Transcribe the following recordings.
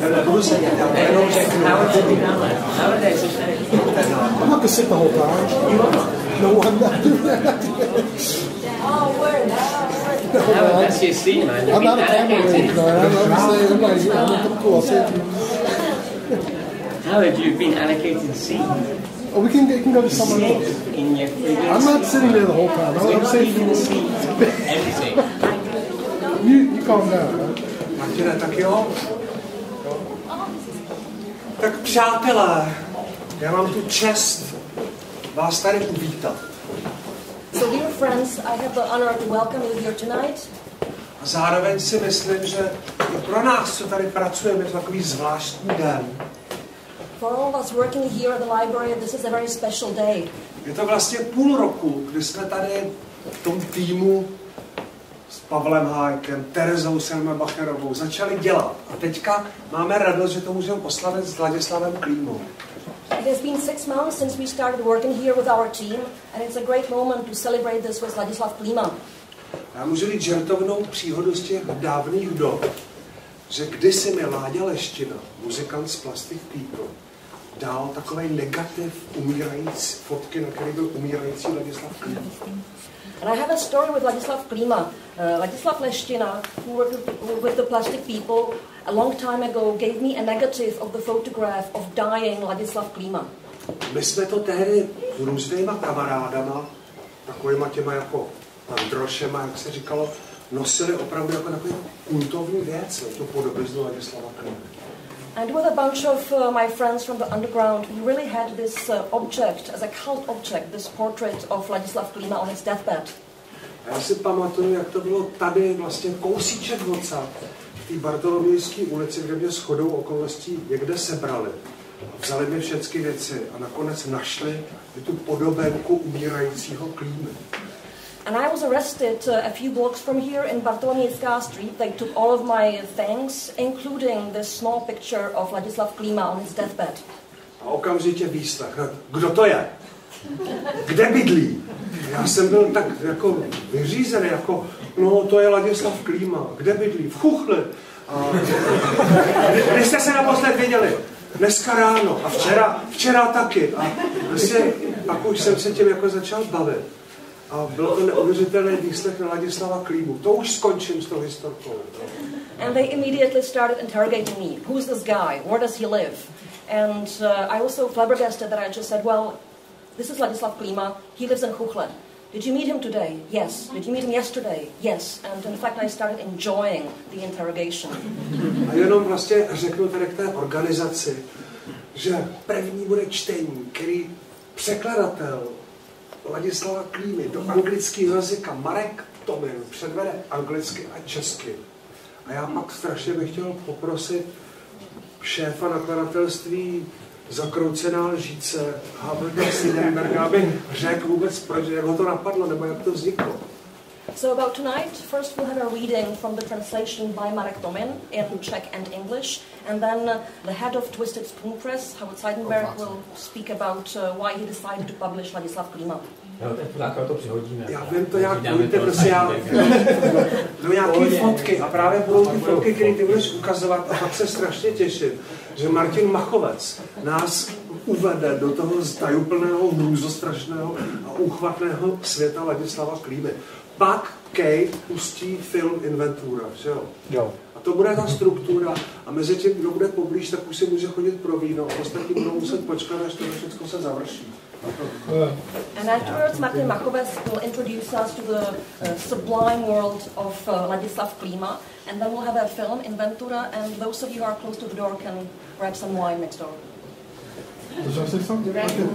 I'm not going to sit the whole time. No, I'm not doing that. That's your scene, man. I'm not a camera man. I'm cool. I'll say it to you. Howard, you've been allocated scene. Oh, we can go to someone else. I'm not sitting there the whole time. I'm saying the scene. Everything. You calm down, right? Martine, tak jo. Tak přátelé, já mám tu čest vás tady uvítat. So dear friends, I have the honor to welcome you here tonight. A zároveň si myslím, že i pro nás, co tady pracujeme, je to takový zvláštní den. For all of us working here at the library, this is a very special day. Je to vlastně půl roku, kdy jsme tady v tom týmu s Pavlem Hájkem, Terezou Selmabacherovou začali dělat. A teďka máme radost, že to můžeme oslavit s Ladislavem Klímou. It has been 6 months since we started working here with our team, and it's a great moment to celebrate this with Ladislav Klíma. Já můžu říct žertovnou příhodu z těch dávných dob, že kdysi mi Láďa Leština, muzikant z Plastic People, dal takový negativ umírající, fotky, na který byl umírající Ladislav Klíma. And I have a story with Ladislav Klíma. Ladislav Leština, who worked with the Plastic People a long time ago, gave me a negative of the photograph of dying Ladislav Klíma. My jsme to tehdy s různýma kamarádama, takovýma těma jako Androšema, jak se říkalo, nosili opravdu jako takový kultovní věc, tu podobiznu Ladislava Klímy. And with a bunch of my friends from the underground, we really had this object, as a cult object, this portrait of Ladislav Klíma on his deathbed. A já si pamatuju, jak to bylo tady vlastně kousíček odsud, v té Bartolomějské ulici, kde mě shodou okolností někde sebrali. Vzali mi všechny věci a nakonec našli tu podobenku umírajícího Klímy. And I was arrested a few blocks from here in Bartolomějská street. They took all of my things, including this small picture of Ladislav Klíma on his deathbed. A okamžitě výslech. Kdo to je? Kde bydlí? Já jsem byl tak jako vyřízený, jako, no to je Ladislav Klíma. Kde bydlí? V Chuchli. A kdy jste se naposled viděli? Dneska ráno. A včera taky. A vlastně pak už jsem se tím jako začal bavit. A byl to neuvěřitelný výslech na Ladislava Klímu. To už skončím s tou historkou. And they immediately started interrogating me. Who's this guy? Where does he live? And I was so flabbergasted that I just said, well, this is Ladislav Klíma. He lives in Chuchle. Did you meet him today? Yes. Did you meet him yesterday? Yes. And in fact, I started enjoying the interrogation. A jenom vlastně řeknu tady k té organizaci, že první bude čtení, který překladatel Ladislava Klímy do anglického jazyka Marek Tomin předvede anglicky a česky. A já pak strašně bych chtěl poprosit šéfa nakladatelství Zakroucená lžíce Howarda Sidenberga, aby řekl vůbec, proč, jak ho to napadlo, nebo jak to vzniklo. So about tonight, first we'll have a reading from the translation by Marek Tomin in Czech and English, and then the head of Twisted Spoon Press, Howard Sidenberg, will speak about why he decided to publish Ladislav Klíma. Já vím to, jak budete, prostě já do nějaké fotky a právě budou ty fotky, které ty budeš ukazovat a pak se strašně těším, že Martin Machovec nás uvede do toho tajuplného, hrůzostrašného a úchvatného světa Ladislava Klímy. Pak Kate pustí film Inventura, že jo? Jo. A to bude ta struktura a mezi tím, kdo bude poblíž, tak už si může chodit pro víno a ostatní budou muset počkat, až to všechno se završí. And afterwards, Martin Machovec will introduce us to the sublime world of Ladislav Klíma, and then we'll have a film Inventura, and those of you who are close to the door can grab some wine next door. Should I say something? Okay.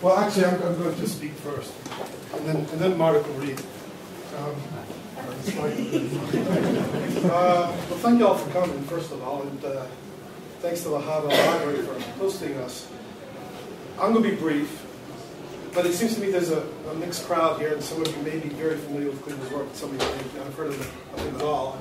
Well, actually, I'm going to speak first, and then Mark will read. Well, thank you all for coming, first of all, and thanks to the Howard Library for hosting us. I'm going to be brief. but it seems to me there's a mixed crowd here, and some of you may be very familiar with Klíma's work, some of you may not have heard of it at all.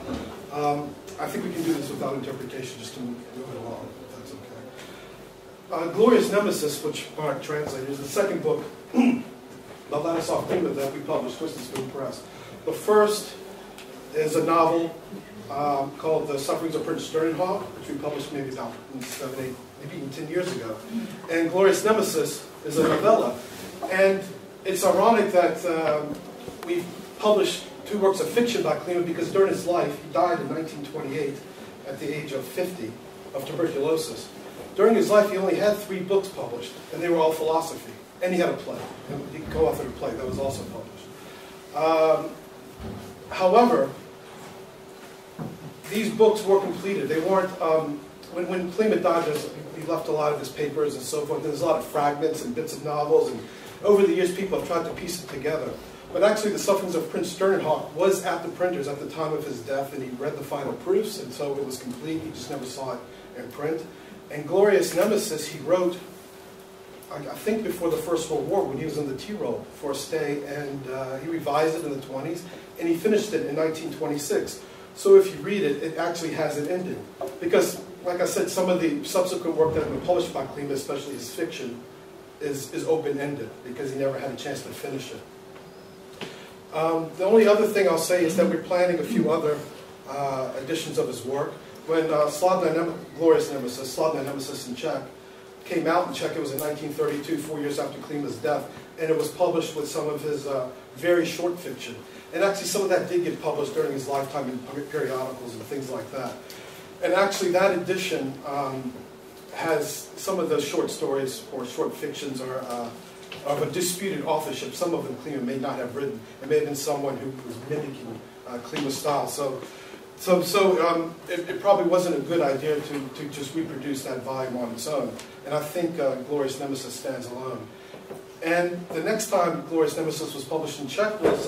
I think we can do this without interpretation, just to move it along, if that's okay. Glorious Nemesis, which Mark translated, is the second book by Ladislava Klímy that we published, Twisted Spoon Press. The first is a novel called The Sufferings of Prince Sternhag, which we published maybe about 7, 8, maybe even 10 years ago. And Glorious Nemesis is a novella. And it's ironic that we published 2 works of fiction by Klímy because during his life, he died in 1928 at the age of 50 of tuberculosis. During his life, he only had 3 books published, and they were all philosophy. And he had a play. And he co-authored a play that was also published. However, these books were completed. They weren't, when Klímy died, he left a lot of his papers and so forth. There's a lot of fragments and bits of novels, and over the years people have tried to piece it together. But actually the Sufferings of Prince Sternhag was at the printers at the time of his death, and he read the final proofs, and so it was complete. He just never saw it in print. And Glorious Nemesis he wrote, I think before the First World War, when he was in the Tyrol for a stay, and he revised it in the 20s, and he finished it in 1926. So if you read it, it actually has an ending. Because, like I said, some of the subsequent work that has been published by Klímy, especially his fiction, is open-ended, because he never had a chance to finish it. The only other thing I'll say is that we're planning a few other editions of his work. When Glorious Nemesis, Slavná Nemesis in Czech, came out in Czech, it was in 1932, 4 years after Klíma's death, and it was published with some of his very short fiction. And actually some of that did get published during his lifetime in periodicals and things like that. And actually that edition has some of the short stories or short fictions are of a disputed authorship. Some of them Klímy may not have written. It may have been someone who was mimicking Klíma's style. So it probably wasn't a good idea to just reproduce that volume on its own. And I think Glorious Nemesis stands alone. And the next time Glorious Nemesis was published in Czech was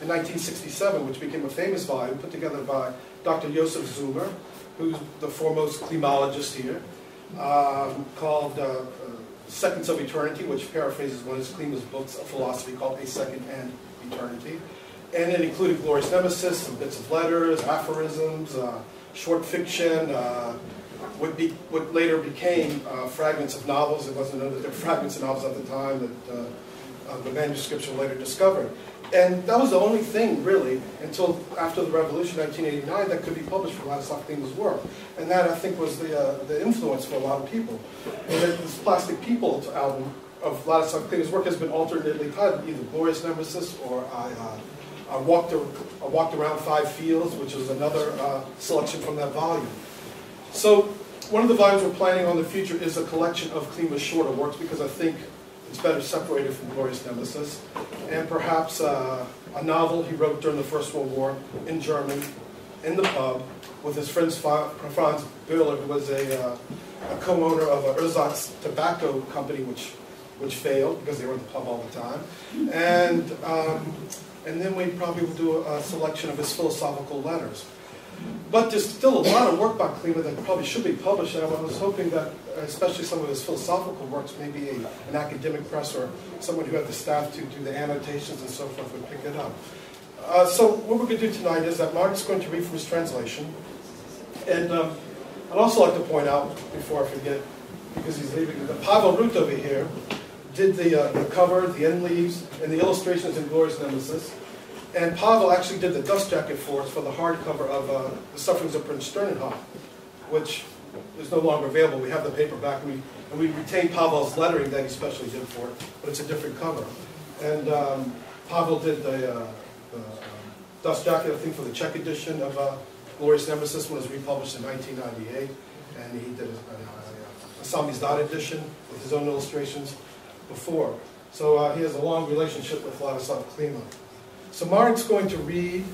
in 1967, which became a famous volume put together by Dr. Josef Zoomer, who's the foremost Klímologist here, called Seconds of Eternity, which paraphrases one of Klíma's books of philosophy called A Second and Eternity. And it included Glorious Nemesis, some bits of letters, aphorisms, short fiction, what later became fragments of novels. It wasn't known that there were fragments of novels at the time that the manuscripts were later discovered. And that was the only thing, really, until after the Revolution, 1989, that could be published from Ladislava Klíma's work. And that, I think, was the influence for a lot of people. And that this Plastic People album of Ladislava Klíma's work has been alternately titled either Glorious Nemesis or I walked around 5 fields, which was another selection from that volume. So one of the volumes we're planning on in the future is a collection of Klíma's shorter works, because I think it's better separated from Glorious Nemesis, and perhaps a novel he wrote during the First World War in German, in the pub, with his friend Franz Böhler, who was a co-owner of an Ersatz tobacco company, which failed because they were in the pub all the time. And then we probably will do a selection of his philosophical letters. But there's still a lot of work by Klíma that probably should be published, and I was hoping that, especially some of his philosophical works, maybe an academic press or someone who had the staff to do the annotations and so forth would pick it up. So what we're going to do tonight is that Mark's going to read from his translation. And I'd also like to point out, before I forget, because he's leaving, that Pavla Růta over here did the cover, the end leaves, and the illustrations in Glorious Nemesis. And Pavel actually did the dust jacket for us for the hardcover of The Sufferings of Prince Sternhag, which is no longer available. We have the paperback, and we retained Pavel's lettering that he specially did for it, but it's a different cover. And Pavel did the dust jacket, I think, for the Czech edition of Glorious Nemesis when it was republished in 1998, and he did a samizdat edition with his own illustrations before. So he has a long relationship with Ladislava Klíma. So Mark's going to read,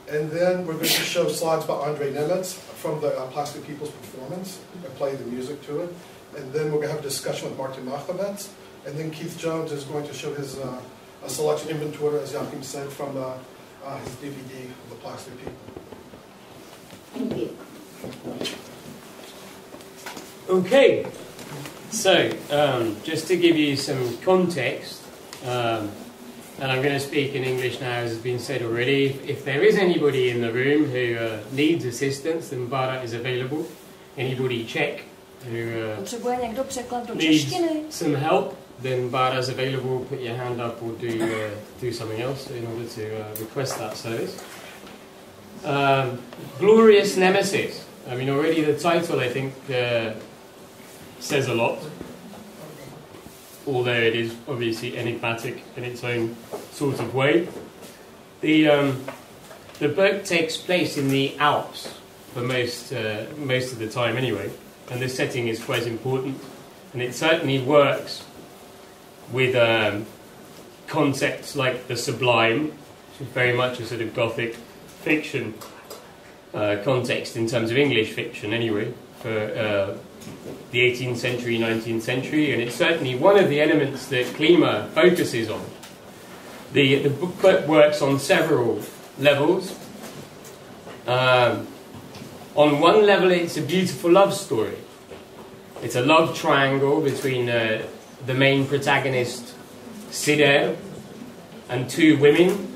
and then we're going to show slides by Andrei Nemec from the Plastic People's performance and play the music to it. And then we're going to have a discussion with Martin Machovec. And then Keith Jones is going to show his a selection inventory, as Joachim said, from his DVD of the Plastic People. Thank you. Okay, so just to give you some context, And I'm going to speak in English now, as has been said already. If there is anybody in the room who needs assistance, then Bára is available. Anybody Czech who potřebuje někdo překlad do needs češtiny? some help, then Bára is available. Put your hand up or do something else in order to request that service. Glorious Nemesis. I mean, already the title, I think, says a lot. Although it is obviously enigmatic in its own sort of way. The book takes place in the Alps for most of the time anyway, and the setting is quite important, and it certainly works with concepts like the sublime, which is very much a sort of Gothic fiction context in terms of English fiction anyway, for the 18th century, 19th century, and it's certainly one of the elements that Klíma focuses on. The book works on several levels. On one level, it's a beautiful love story. It's a love triangle between the main protagonist, Sider, and two women.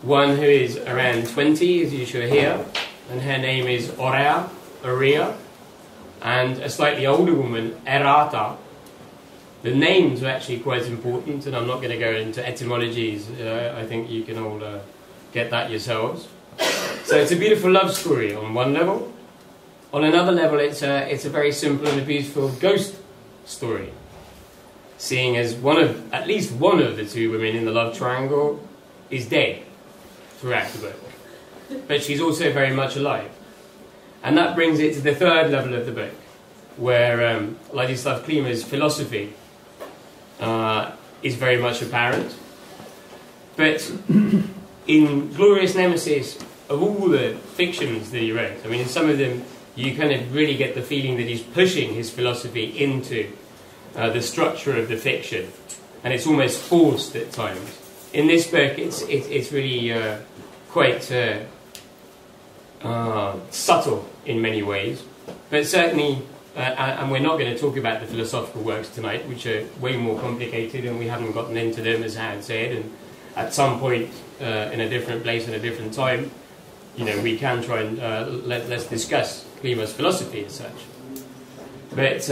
One who is around 20, as you shall hear, and her name is Aurea, and a slightly older woman, Erata. The names are actually quite important, and I'm not going to go into etymologies. I think you can all get that yourselves. So it's a beautiful love story on one level. On another level, it's a very simple and a beautiful ghost story, seeing as at least one of the two women in the love triangle is dead throughout the book, but she's also very much alive. And that brings it to the third level of the book, where Ladislava Klímy's philosophy is very much apparent. But in Glorious Nemesis, of all the fictions that he wrote, I mean, in some of them you kind of really get the feeling that he's pushing his philosophy into the structure of the fiction, and it's almost forced at times. In this book, it's really quite subtle in many ways, but certainly, and we're not going to talk about the philosophical works tonight, which are way more complicated, and we haven't gotten into them, as Howard said, and at some point in a different place and a different time, you know, we can try and let's discuss Klíma's philosophy as such. But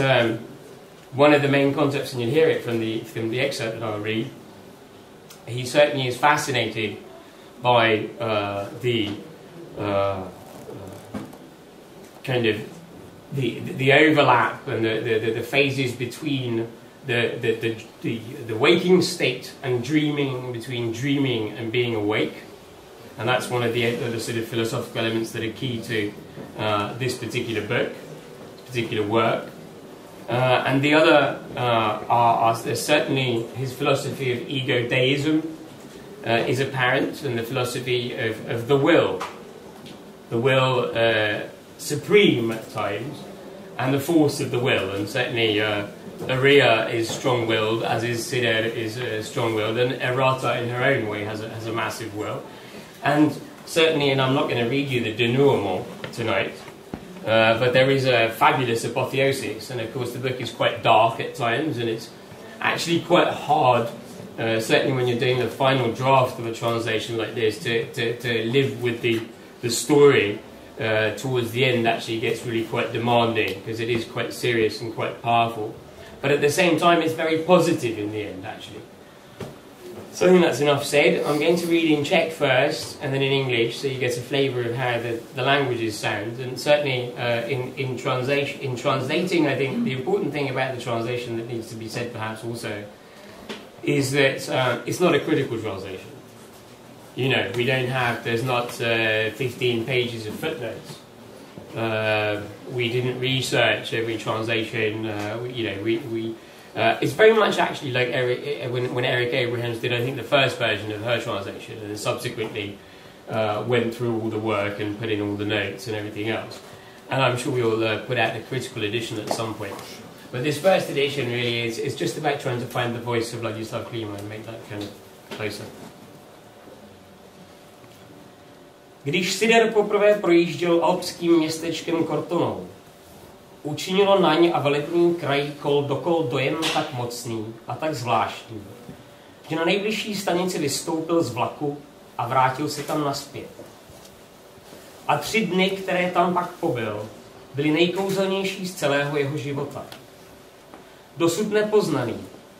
one of the main concepts, and you'll hear it from the excerpt that I'll read, he certainly is fascinated by the kind of the overlap and the phases between the waking state and dreaming, between dreaming and being awake, and that's one of the sort of philosophical elements that are key to this particular book, this particular work. And the other are certainly his philosophy of ego deism is apparent, and the philosophy of the will supreme at times, and the force of the will. And certainly Aurea is strong-willed, as is Sider is strong-willed, and Erata in her own way has a massive will. And certainly, and I'm not going to read you the denouement tonight, but there is a fabulous apotheosis, and of course the book is quite dark at times, and it's actually quite hard, certainly when you're doing the final draft of a translation like this, to live with the story towards the end. Actually gets really quite demanding, because it is quite serious and quite powerful, but at the same time it's very positive in the end, actually. So I think that's enough said. I'm going to read in Czech first, and then in English, so you get a flavour of how the languages sound. And certainly in translating, I think the important thing about the translation that needs to be said perhaps also is that it's not a critical translation. You know, there's not 15 pages of footnotes. We didn't research every translation. It's very much actually like when Eric Abrahams did, I think, the first version of her translation, and then subsequently went through all the work and put in all the notes and everything else. And I'm sure we'll put out a critical edition at some point. But this first edition really is just about trying to find the voice of Ladislava Klíma and make that kind of closer. Když Sider poprvé projížděl alpským městečkem Cortonou, učinilo na ně a velebný kraj kol dokol dojem tak mocný a tak zvláštní, že na nejbližší stanici vystoupil z vlaku a vrátil se tam nazpět. A 3 dny, které tam pak pobyl, byly nejkouzelnější z celého jeho života. Dosud nepoznaný,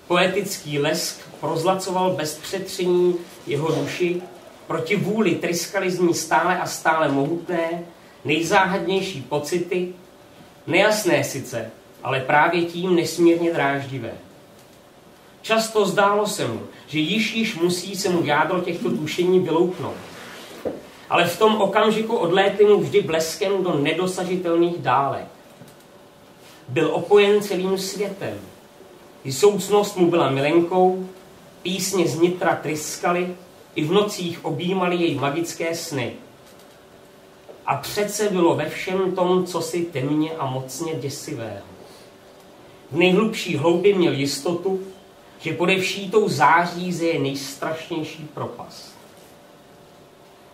poetický lesk prozlacoval bez přetření jeho duši, proti vůli tryskaly z ní stále a stále mohutné, nejzáhadnější pocity, nejasné sice, ale právě tím nesmírně dráždivé. Často zdálo se mu, že již musí se mu jádro těchto tušení vyloupnout. Ale v tom okamžiku odlétly mu vždy bleskem do nedosažitelných dálek. Byl opojen celým světem. I soucnost mu byla milenkou, písně z nitra tryskaly, i v nocích objímaly jej magické sny. A přece bylo ve všem tom cosi temně a mocně děsivého. V nejhlubší hloubi měl jistotu, že pode všítou září zeje nejstrašnější propast.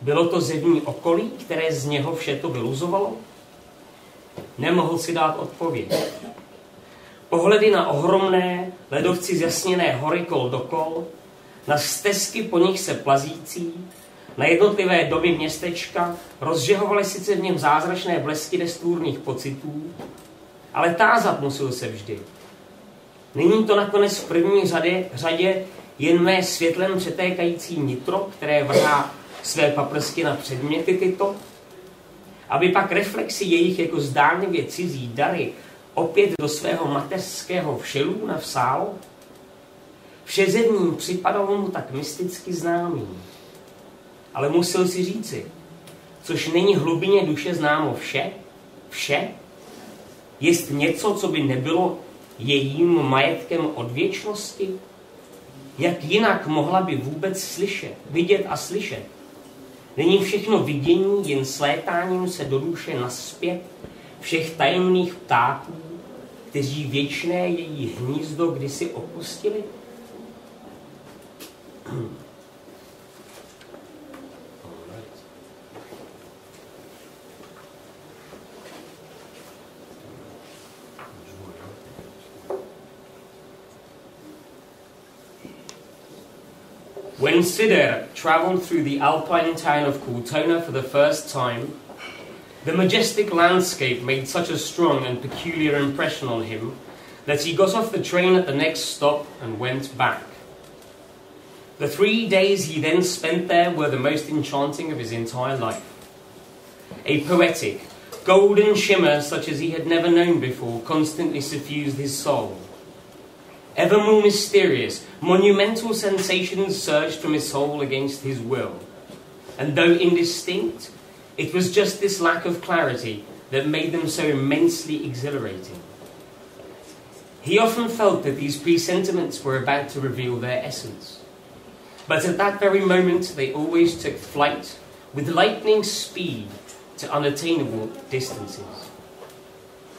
Bylo to zevní okolí, které z něho vše to vyluzovalo? Nemohl si dát odpověď. Pohledy na ohromné, ledovci zjasněné hory kol dokol, na stezky po nich se plazící, na jednotlivé domy městečka rozžehovaly sice v něm zázračné blesky nestvůrných pocitů, ale tázat musil se vždy. Není to nakonec v první řadě jen mé světlem přetékající nitro, které vrhá své paprsky na předměty tyto, aby pak reflexy jejich jako zdánlivě cizí dary opět do svého mateřského všelů navsálo? Vše zevním připadalo mu tak mysticky známým. Ale musel si říci, což není hlubině duše známo vše, jest něco, co by nebylo jejím majetkem od věčnosti? Jak jinak mohla by vůbec slyšet, vidět a slyšet? Není všechno vidění jen slétáním se do duše nazpět všech tajemných ptáků, kteří věčné její hnízdo kdysi opustili? When Sider travelled through the alpine town of Cortona for the first time, the majestic landscape made such a strong and peculiar impression on him that he got off the train at the next stop and went back. The 3 days he then spent there were the most enchanting of his entire life. A poetic, golden shimmer such as he had never known before constantly suffused his soul. Ever more mysterious, monumental sensations surged from his soul against his will. And though indistinct, it was just this lack of clarity that made them so immensely exhilarating. He often felt that these presentiments were about to reveal their essence. But at that very moment they always took flight with lightning speed to unattainable distances.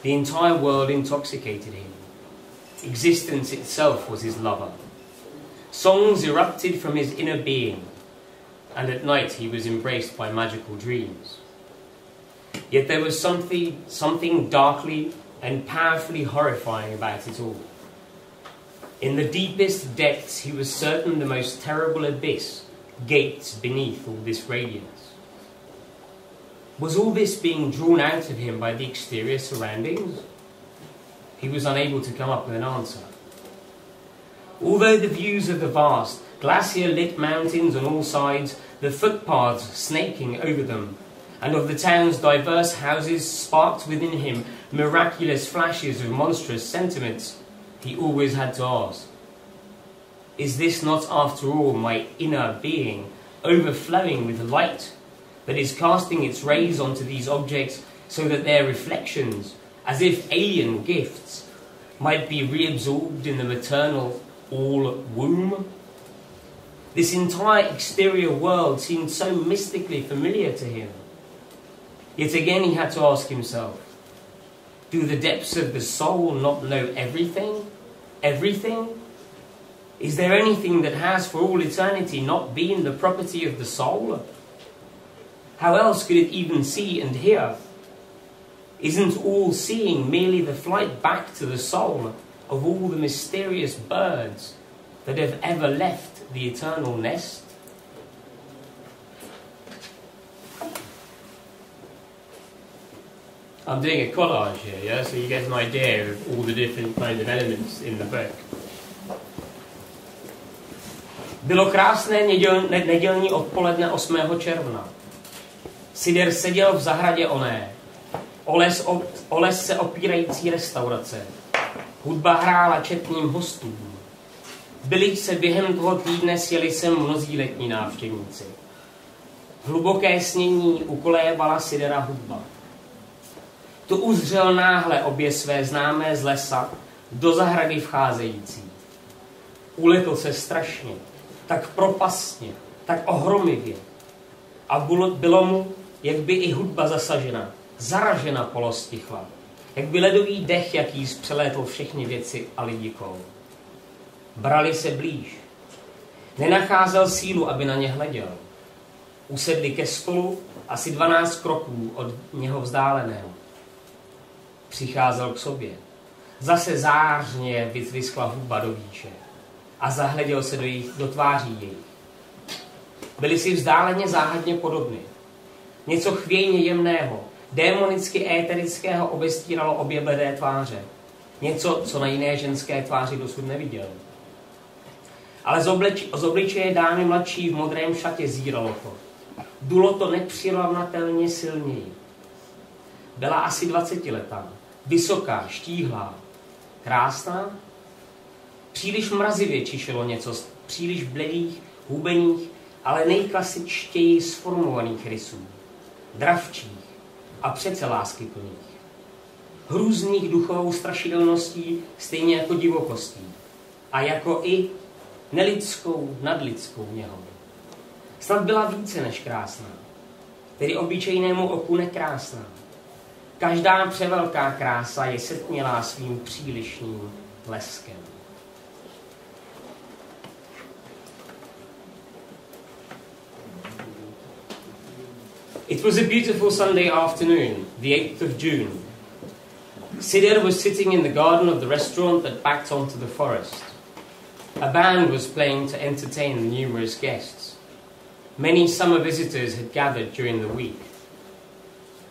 The entire world intoxicated him. Existence itself was his lover. Songs erupted from his inner being, and at night he was embraced by magical dreams. Yet there was something darkly and powerfully horrifying about it all. In the deepest depths he was certain the most terrible abyss gaped beneath all this radiance. Was all this being drawn out of him by the exterior surroundings? He was unable to come up with an answer. Although the views of the vast, glacier-lit mountains on all sides, the footpaths snaking over them, and of the town's diverse houses sparked within him miraculous flashes of monstrous sentiments, he always had to ask, is this not after all my inner being, overflowing with light, that is casting its rays onto these objects so that their reflections, as if alien gifts, might be reabsorbed in the maternal all-womb? This entire exterior world seemed so mystically familiar to him. Yet again he had to ask himself, do the depths of the soul not know everything? Everything? Is there anything that has for all eternity not been the property of the soul? How else could it even see and hear? Isn't all seeing merely the flight back to the soul of all the mysterious birds that have ever left the eternal nest? I'm doing a collage here, yeah, so you get an idea of all the different kind of elements in the book. Bylo krásné nedělní odpoledne 8. června. Sider seděl v zahradě oné, o les se opírající restaurace. Hudba hrála četným hostům. Byli se během toho týdne sjeli sem mnozí letní návštěvníci. V hluboké snění ukolévala Sidera hudba. Tu uzřel náhle obě své známé z lesa do zahrady vcházející. Ulekl se strašně, tak propastně, tak ohromivě. A bylo mu, jak by i hudba zasažena, zaražena polostichla, jak by ledový dech, jaký přelétl všechny věci a lidi kol. Brali se blíž. Nenacházel sílu, aby na ně hleděl. Usedli ke stolu asi 12 kroků od něho vzdáleného. Přicházel k sobě. Zase zářně vytryskla hudba do výše a zahleděl se do tváří jejich. Byli si vzdáleně záhadně podobní. Něco chvějně jemného, démonicky éterického obestíralo obě bledé tváře. Něco, co na jiné ženské tváři dosud neviděl. Ale z obličeje dámy mladší v modrém šatě zíralo to. Dulo to nepřirovnatelně silněji. Byla asi 20letá, vysoká, štíhlá, krásná. Příliš mrazivě čišelo něco z příliš bledých, hubených, ale nejklasičtěji sformovaných rysů. Dravčích a přece láskyplných. Hrůzných duchovou strašidelností, stejně jako divokostí. A jako i nelidskou, nadlidskou něhou. Snad byla více než krásná. Tedy obyčejnému oku nekrásná. Každá převelká krása je setmělá svým přílišným leskem. It was a beautiful Sunday afternoon, the 8th of June. Sider was sitting in the garden of the restaurant that backed onto the forest. A band was playing to entertain the numerous guests. Many summer visitors had gathered during the week.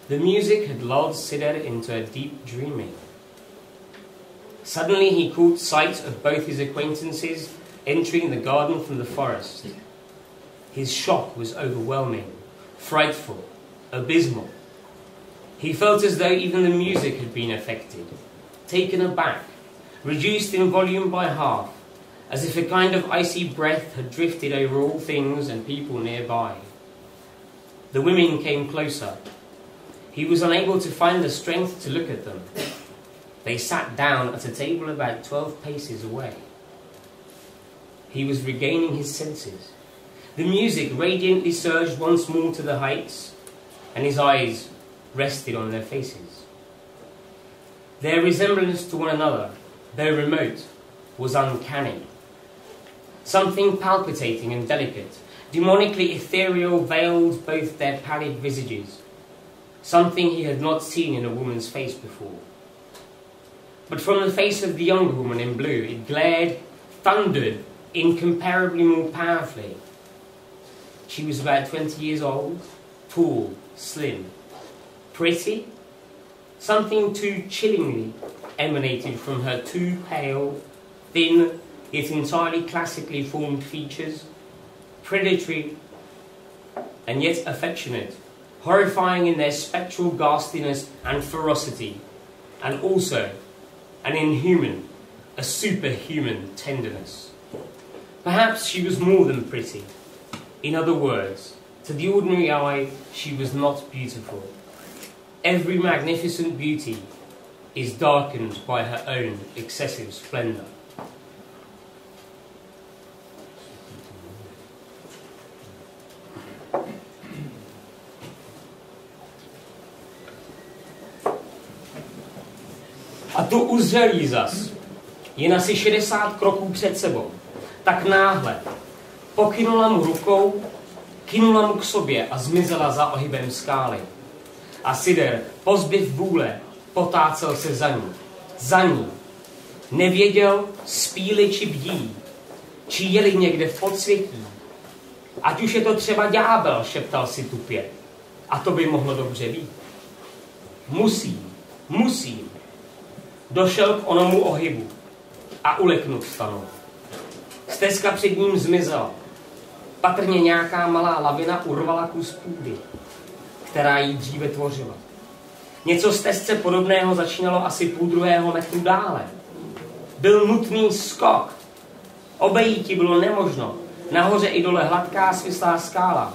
The music had lulled Sider into a deep dreaming. Suddenly he caught sight of both his acquaintances entering the garden from the forest. His shock was overwhelming, frightful, abysmal. He felt as though even the music had been affected, taken aback, reduced in volume by half, as if a kind of icy breath had drifted over all things and people nearby. The women came closer. He was unable to find the strength to look at them. They sat down at a table about 12 paces away. He was regaining his senses. The music radiantly surged once more to the heights, and his eyes rested on their faces. Their resemblance to one another, though remote, was uncanny. Something palpitating and delicate, demonically ethereal, veiled both their pallid visages. Something he had not seen in a woman's face before. But from the face of the younger woman in blue, it glared, thundered, incomparably more powerfully. She was about 20 years old, tall, slim. Pretty? Something too chillingly emanated from her too pale, thin, yet entirely classically formed features, predatory and yet affectionate, horrifying in their spectral ghastliness and ferocity, and also an inhuman, a superhuman tenderness. Perhaps she was more than pretty. In other words, to the ordinary eye, she was not beautiful. Every magnificent beauty is darkened by her own excessive splendor. A tu uzřel jí zas, jen asi 60 kroků před sebou. Tak náhle pokynula mu rukou, kynula mu k sobě a zmizela za ohybem skály. A Sider, pozbyv vůle, potácel se za ní. Za ní. Nevěděl, spíli či bdí, či jeli někde v podsvětí. Ať už je to třeba ďábel, šeptal si tupě. A to by mohlo dobře být. Musím. Došel k onomu ohybu a uleknut stanul. Stezka před ním zmizela. Patrně nějaká malá lavina urvala kus půdy, která ji dříve tvořila. Něco stezce podobného začínalo asi 0,5 metru dále. Byl nutný skok. Obejítí bylo nemožno. Nahoře i dole hladká svislá skála.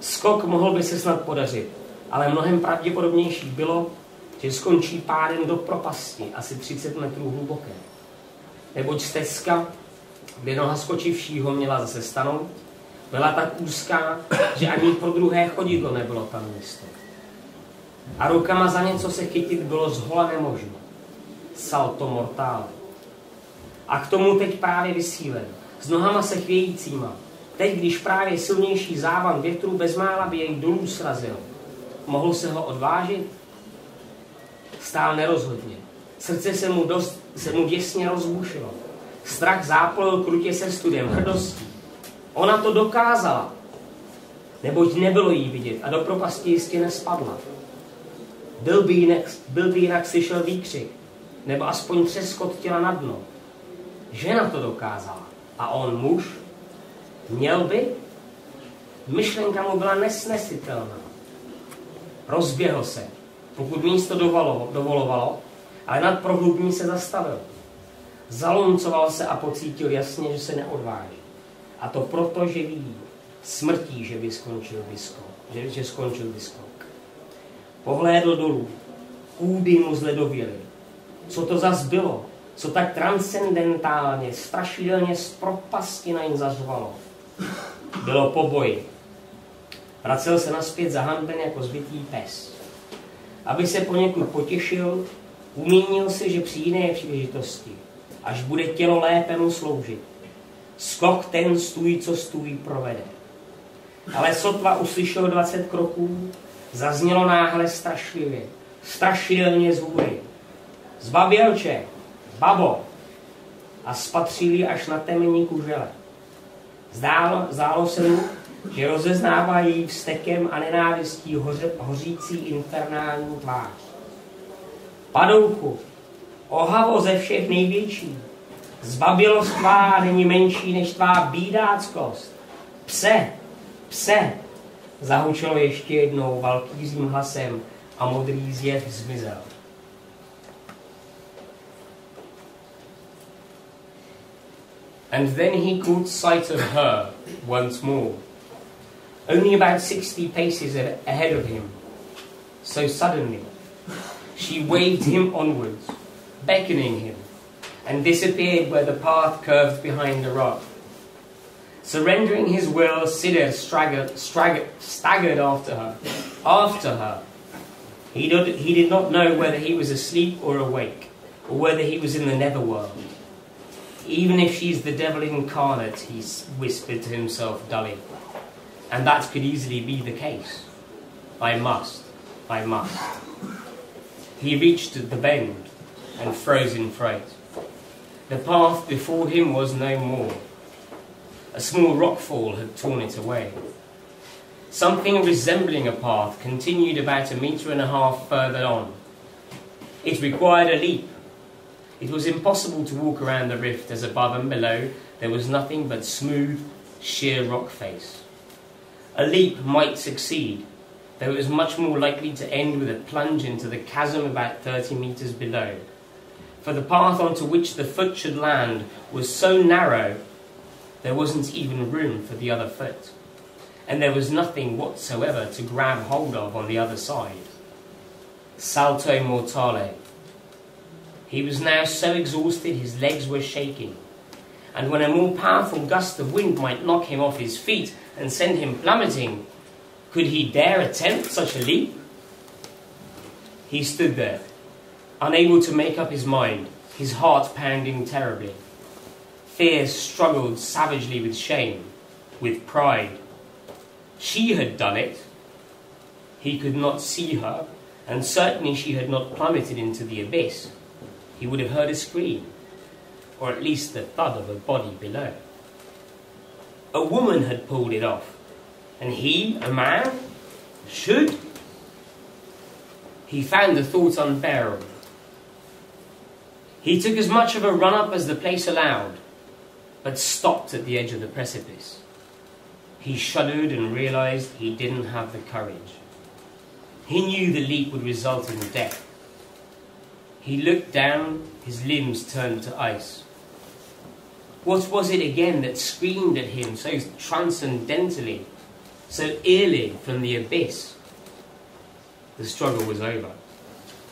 Skok mohl by se snad podařit, ale mnohem pravděpodobnější bylo, že skončí pádem do propasti, asi 30 metrů hluboké. Neboť stezka, kde noha skočivšího měla zase stanout, byla tak úzká, že ani pro druhé chodidlo nebylo tam místo. A rukama za něco se chytit bylo zhola nemožno. Salto mortale. A k tomu teď právě vysílen, s nohama se chvějícíma. Teď, když právě silnější závan větru bezmála by jej dolů srazil, mohl se ho odvážit? Stál nerozhodně. Srdce se mu děsně rozbušilo. Strach zápolil krutě se studem hrdostí. Ona to dokázala, neboť nebylo jí vidět a do propasti jistě nespadla. Byl by jinak slyšel výkřik, nebo aspoň třeskot těla na dno. Žena to dokázala. A on muž? Měl by? Myšlenka mu byla nesnesitelná. Rozběhl se, pokud místo dovolovalo, ale nad prohlubní se zastavil. Zaluncoval se a pocítil jasně, že se neodváží. A to proto, že ví smrtí, že by skončil vyskok. Pohlédl dolů. Údy mu zledověly. Co to zas bylo? Co tak transcendentálně, strašidelně z propasti na ní zařvalo? Bylo po boji. Vracel se nazpět zahanben jako zbytý pes. Aby se poněkud potěšil, umínil si, že při jiné příležitosti, až bude tělo lépe mu sloužit, skok ten stůj, co stůj, provede. Ale sotva uslyšel 20 kroků, zaznělo náhle strašlivě, strašidelně z hůry. Zbabělče, babo! A spatřili až na temení kužele. Zdálo se mu, že rozeznává její vztekem a nenávistí hořící infernální tvář. Padouchu, ohavo ze všech největší, zbabělost tvá není menší než tvá bídáckost. Pse, zahučelo ještě jednou valkýřím hlasem a modrý zjev zmizel. And then he caught sight of her once more, only about 60 paces ahead of him. So suddenly, she waved him onwards, beckoning him, and disappeared where the path curved behind a rock. Surrendering his will, Sider staggered after her. He did not know whether he was asleep or awake, or whether he was in the netherworld. Even if she's the devil incarnate, he whispered to himself dully. And that could easily be the case. I must. He reached the bend and froze in fright. The path before him was no more. A small rockfall had torn it away. Something resembling a path continued about 1.5 meters further on. It required a leap. It was impossible to walk around the rift, as above and below there was nothing but smooth, sheer rock face. A leap might succeed, though it was much more likely to end with a plunge into the chasm about 30 meters below. For the path onto which the foot should land was so narrow, there wasn't even room for the other foot. And there was nothing whatsoever to grab hold of on the other side. Salto mortale. He was now so exhausted his legs were shaking, and when a more powerful gust of wind might knock him off his feet and send him plummeting, could he dare attempt such a leap? He stood there, unable to make up his mind, his heart pounding terribly. Fear struggled savagely with shame, with pride. She had done it. he could not see her, and certainly she had not plummeted into the abyss, he would have heard a scream, or at least the thud of a body below. A woman had pulled it off, and he, a man, should? He found the thought unbearable. He took as much of a run-up as the place allowed, but stopped at the edge of the precipice. He shuddered and realized he didn't have the courage. He knew the leap would result in death. He looked down, his limbs turned to ice. What was it again that screamed at him so transcendentally, so eerily from the abyss? The struggle was over.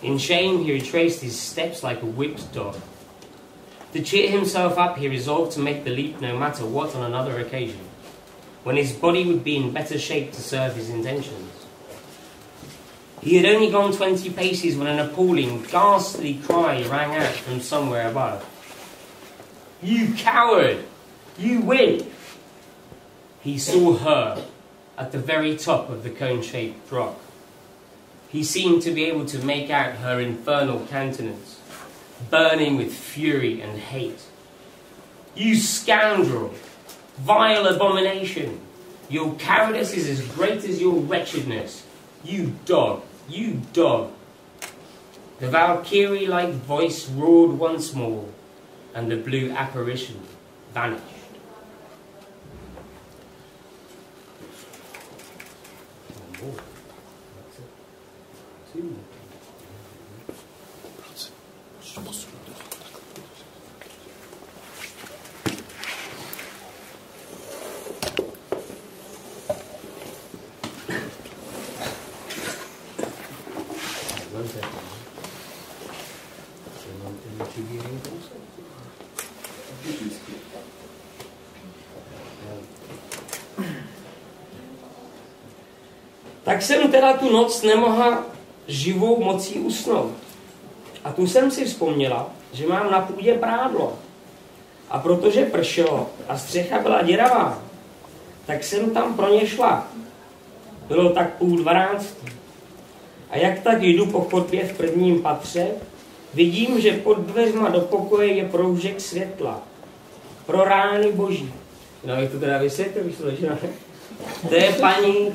In shame, he retraced his steps like a whipped dog. To cheer himself up, he resolved to make the leap no matter what on another occasion, when his body would be in better shape to serve his intentions. He had only gone 20 paces when an appalling, ghastly cry rang out from somewhere above. "You coward! You win!" He saw her at the very top of the cone-shaped rock. He seemed to be able to make out her infernal countenance, burning with fury and hate. "You scoundrel! Vile abomination! Your cowardice is as great as your wretchedness! You dog! You dog!" The Valkyrie-like voice roared once more, and the blue apparition vanished. Tak jsem teda tu noc nemohla živou mocí usnout. A tu jsem si vzpomněla, že mám na půdě prádlo. A protože pršelo a střecha byla děravá, tak jsem tam pro ně šla. Bylo tak 11:30. A jak tak jdu po chodbě v prvním patře, vidím, že pod dveřma do pokoje je proužek světla. Pro rány boží. No, jak to teda vysvětlil, že ne? To je paní,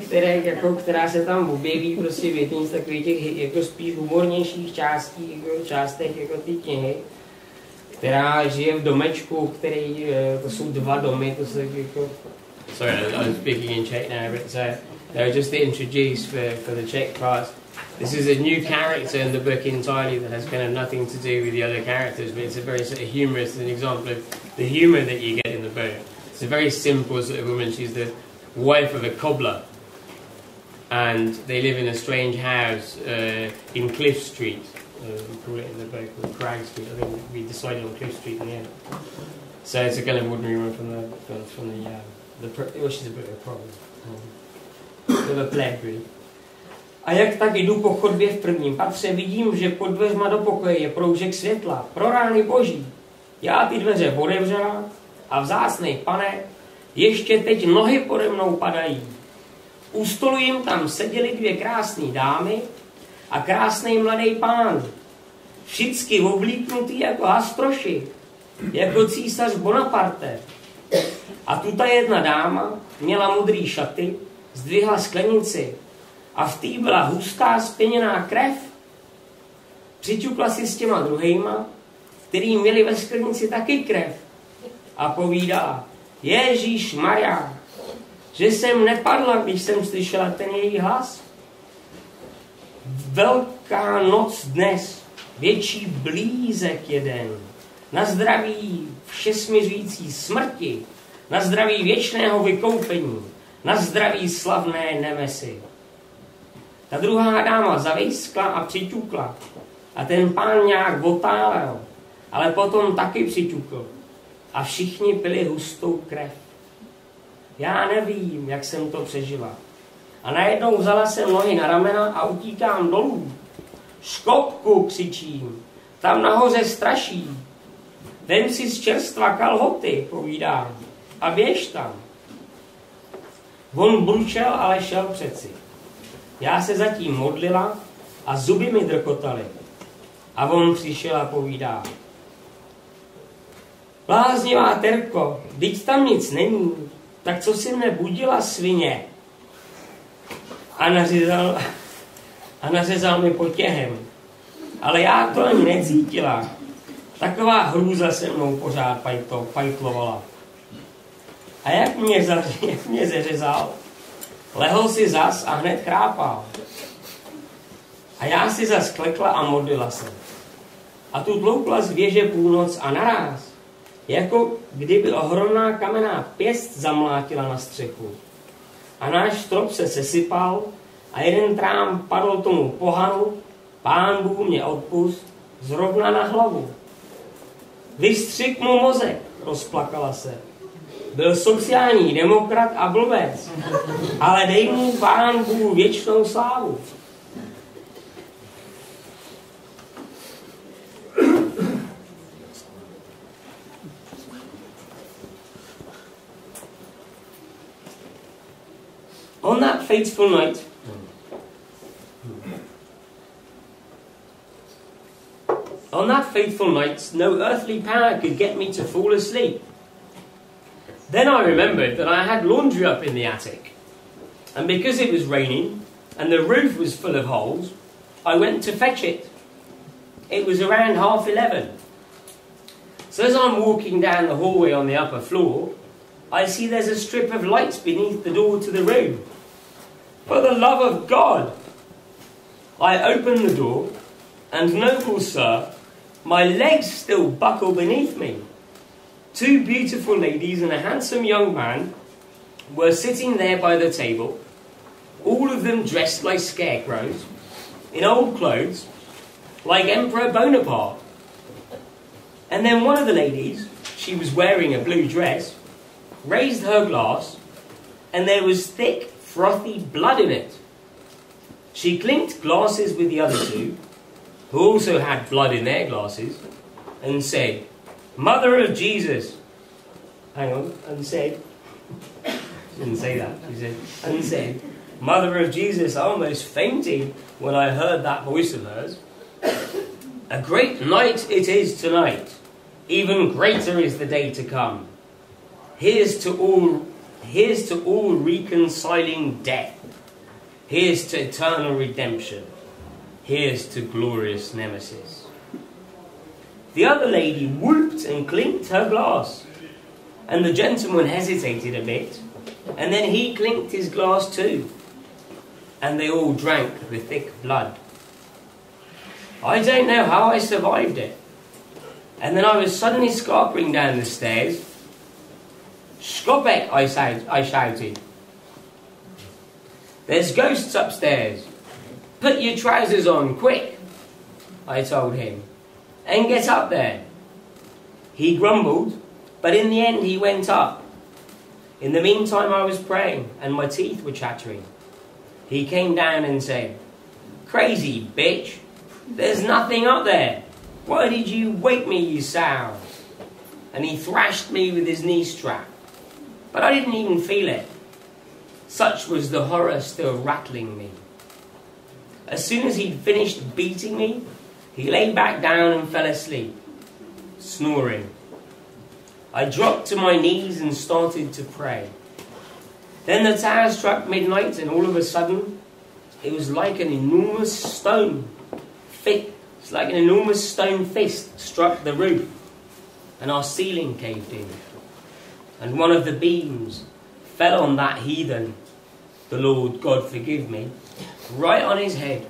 která se tam objeví prostě v jedním z takových těch jako spíš humornějších částech jako ty knihy, která žije v domečku, který, to jsou 2 domy, to jsou jako... Sorry, I'm speaking in Czech now, but just to introduce for the Czech parts, this is a new character in the book entirely that has kind of nothing to do with the other characters, but it's a very sort of humorous an example of the humour that you get in the book. It's a very simple sort of woman. She's the wife of a cobbler, and they live in a strange house in Cliff Street. We call it in the book, or Crag Street. I think we decided on Cliff Street in the end. So it's a kind of ordinary one from the she's a bit of a problem. Of a playground. A jak tak jdu po chodbě v prvním patře, vidím, že pod dveřma do pokoje je proužek světla. Pro rány boží. Já ty dveře otevřela a vzácnej pane, ještě teď nohy pode mnou padají. U stolu jim tam seděly 2 krásné dámy a krásný mladý pán. Všichni oblíknutý jako hastroši, jako císař Bonaparte. A tuta jedna dáma měla modrý šaty, zdvihla sklenici a v té byla hustá spěněná krev. Přiťukla si s těma druhejma, který měli ve sklenici taky krev. A povídala: Ježíš Maria, že jsem nepadla, když jsem slyšela ten její hlas. Velká noc dnes, větší blízek jeden, na zdraví všesměřující smrti, na zdraví věčného vykoupení, na zdraví slavné Nemesy. Ta druhá dáma zavejskla a přiťukla a ten pán nějak otálel, ale potom taky přiťukl a všichni pili hustou krev. Já nevím, jak jsem to přežila. A najednou vzala jsem nohy na ramena a utíkám dolů. Škopku, křičím, tam nahoře straší. Vem si z čerstva kalhoty, povídám, a běž tam. On bručel, ale šel přeci. Já se zatím modlila a zuby mi drkotaly. A on přišel a povídá: Bláznivá Terko, vždyť tam nic není, tak co si mne budila, svině? A nařezal mi potěhem. Ale já to ani necítila. Taková hrůza se mnou pořád pajtlovala. A jak mě zeřezal, lehl si zas a hned chrápal. A já si zas klekla a modlila se. A tu tloukla z věže půlnoc a naráz, jako kdyby ohromná kamenná pěst zamlátila na střechu. A náš strop se sesypal a jeden trám padl tomu pohanu, Pán Bůh mě odpust, zrovna na hlavu. Vystřik mu mozek, rozplakala se. Byl sociální demokrat a blbec, ale dej mu Pán Bůh věčnou slávu. On that fateful night, no earthly power could get me to fall asleep. Then I remembered that I had laundry up in the attic. And because it was raining and the roof was full of holes, I went to fetch it. It was around 11:30. So as I'm walking down the hallway on the upper floor, I see there's a strip of light beneath the door to the room. For the love of God! I open the door, and noble sir, my legs still buckle beneath me. Two beautiful ladies and a handsome young man were sitting there by the table, all of them dressed like scarecrows, in old clothes, like Emperor Bonaparte. And then one of the ladies, she was wearing a blue dress, raised her glass, and there was thick, frothy blood in it. She clinked glasses with the other two, who also had blood in their glasses, and said, Mother of Jesus. Hang on, and said, she didn't say that, she said, and said, Mother of Jesus, I almost fainted when I heard that voice of hers. A great night it is tonight, even greater is the day to come. Here's to all reconciling death. Here's to eternal redemption. Here's to glorious Nemesis. The other lady whooped and clinked her glass, and the gentleman hesitated a bit, and then he clinked his glass too, and they all drank the thick blood. I don't know how I survived it. And then I was suddenly scarpering down the stairs. Skopek, I shouted. There's ghosts upstairs. Put your trousers on, quick, I told him, and get up there. He grumbled, but in the end he went up. In the meantime I was praying, and my teeth were chattering. He came down and said, Crazy bitch, there's nothing up there. Why did you wake me, you sow? And he thrashed me with his knee strap. But I didn't even feel it. Such was the horror still rattling me. As soon as he'd finished beating me, he lay back down and fell asleep, snoring. I dropped to my knees and started to pray. Then the tower struck midnight, and all of a sudden, it was like an enormous stone fist struck the roof, and our ceiling caved in. And one of the beams fell on that heathen, the Lord God forgive me, right on his head.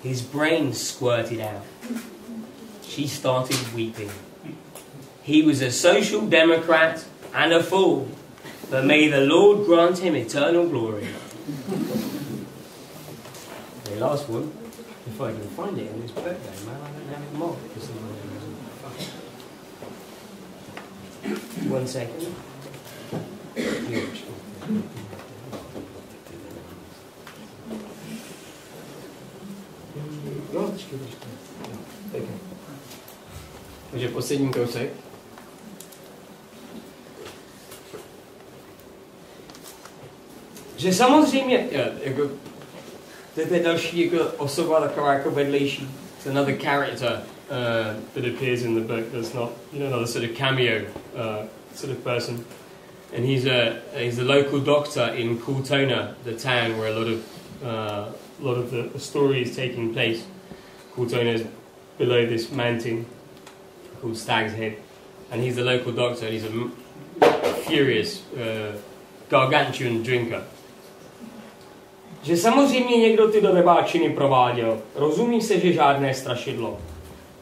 His brain squirted out. She started weeping. He was a social democrat and a fool, but may the Lord grant him eternal glory. The last one, if I can find it in this birthday, man, I don't have it marked. 1 second. Takže poslední kousek. Že samozřejmě, jako, To je další jako osoba, taková jako vedlejší. It's another character that appears in the book that's not, another sort of cameo sort of person. And he's a local doctor in Kultona, the town where a lot of the story is taking place. Kultona is below this mountain called Stag's Head, and he's the local doctor. And he's a furious, gargantuan drinker. Že samozřejmě někdo ty darebáčiny prováděl. Rozumí se, že žádné strašidlo.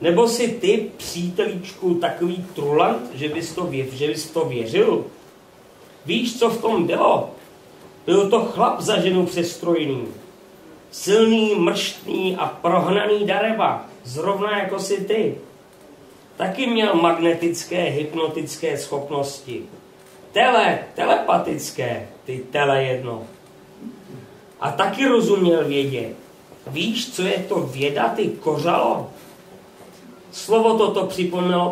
Nebo si ty, přítelíčku, takový trulant, že bys to věřil? Víš, co v tom bylo? Byl to chlap za ženu přestrojný. Silný, mrštný a prohnaný dareba. Zrovna jako si ty. Taky měl magnetické, hypnotické schopnosti. Telepatické, ty jedno. A taky rozuměl vědě. Víš, co je to věda, ty kořalo? Slovo toto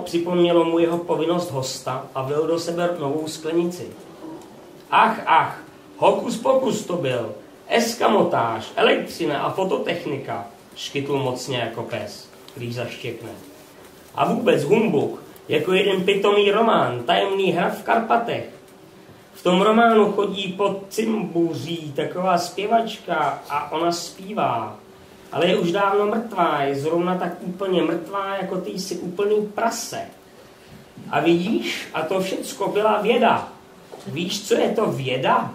připomnělo mu jeho povinnost hosta a vlil do sebe novou sklenici. Ach, hokus pokus to byl. Eskamotáž, elektřina a fototechnika, škytl mocně jako pes, když zaštěkne. A vůbec humbuk, jako jeden pitomý román, tajemný hrad v Karpatech. V tom románu chodí pod cimbuří taková zpěvačka a ona zpívá. Ale je už dávno mrtvá, je zrovna tak úplně mrtvá, jako ty jsi úplný prase. A vidíš, a to všecko byla věda. Víš, co je to věda?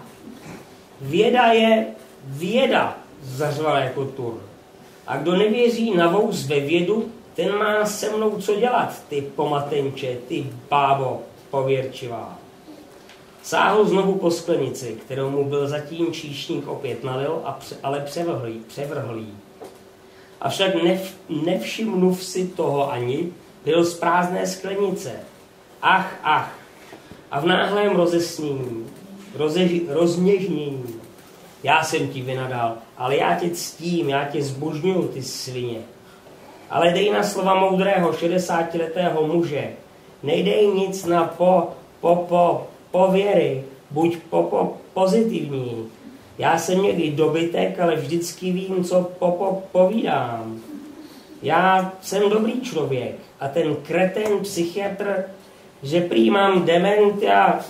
Věda je věda, zařval jako tur. A kdo nevěří na vous ve vědu, ten má se mnou co dělat, ty pomatenče, ty bábo pověrčivá. Sáhl znovu po sklenici, kterou mu byl zatím číšník opět nalil, ale převrhl jí. Avšak nevšimnuv si toho ani, byl z prázdné sklenice. Ach. A v náhlém rozesnění, rozněžnění. Já jsem ti vynadal, ale já tě ctím, já tě zbožňuju, ty svině. Ale dej na slova moudrého 60letého muže. Nejdej nic na pověry, buď pozitivní. Já jsem někdy dobytek, ale vždycky vím, co povídám. Já jsem dobrý člověk a ten kreten psychiatr, že prý mám dementia,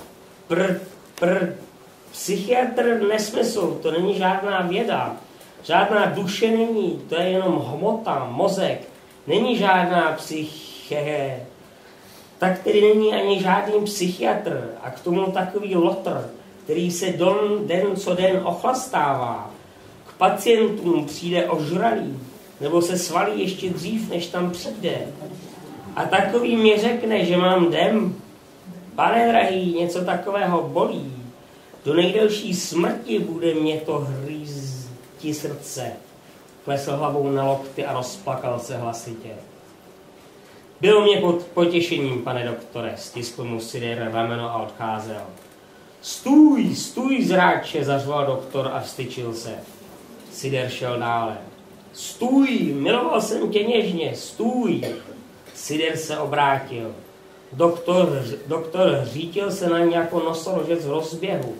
psychiatr nesmysl, to není žádná věda. Žádná duše není, to je jenom hmota, mozek. Není žádná psyché. Tak tedy není ani žádný psychiatr a k tomu takový lotr, který se den co den ochlastává. K pacientům přijde ožralý, nebo se svalí ještě dřív, než tam přijde. A takový mi řekne, že mám dem. Pane drahý, něco takového bolí. Do nejdelší smrti bude mě to hřízti srdce. Klesl hlavou na lokty a rozplakal se hlasitě. Bylo mě pod potěšením, pane doktore, stiskl mu Sider rameno a odcházel. Stůj, zráče, zařval doktor a vstyčil se. Sider šel dále. Stůj, miloval jsem tě něžně, stůj. Sider se obrátil. Doktor hřítil se na něj jako nosorožec v rozběhu.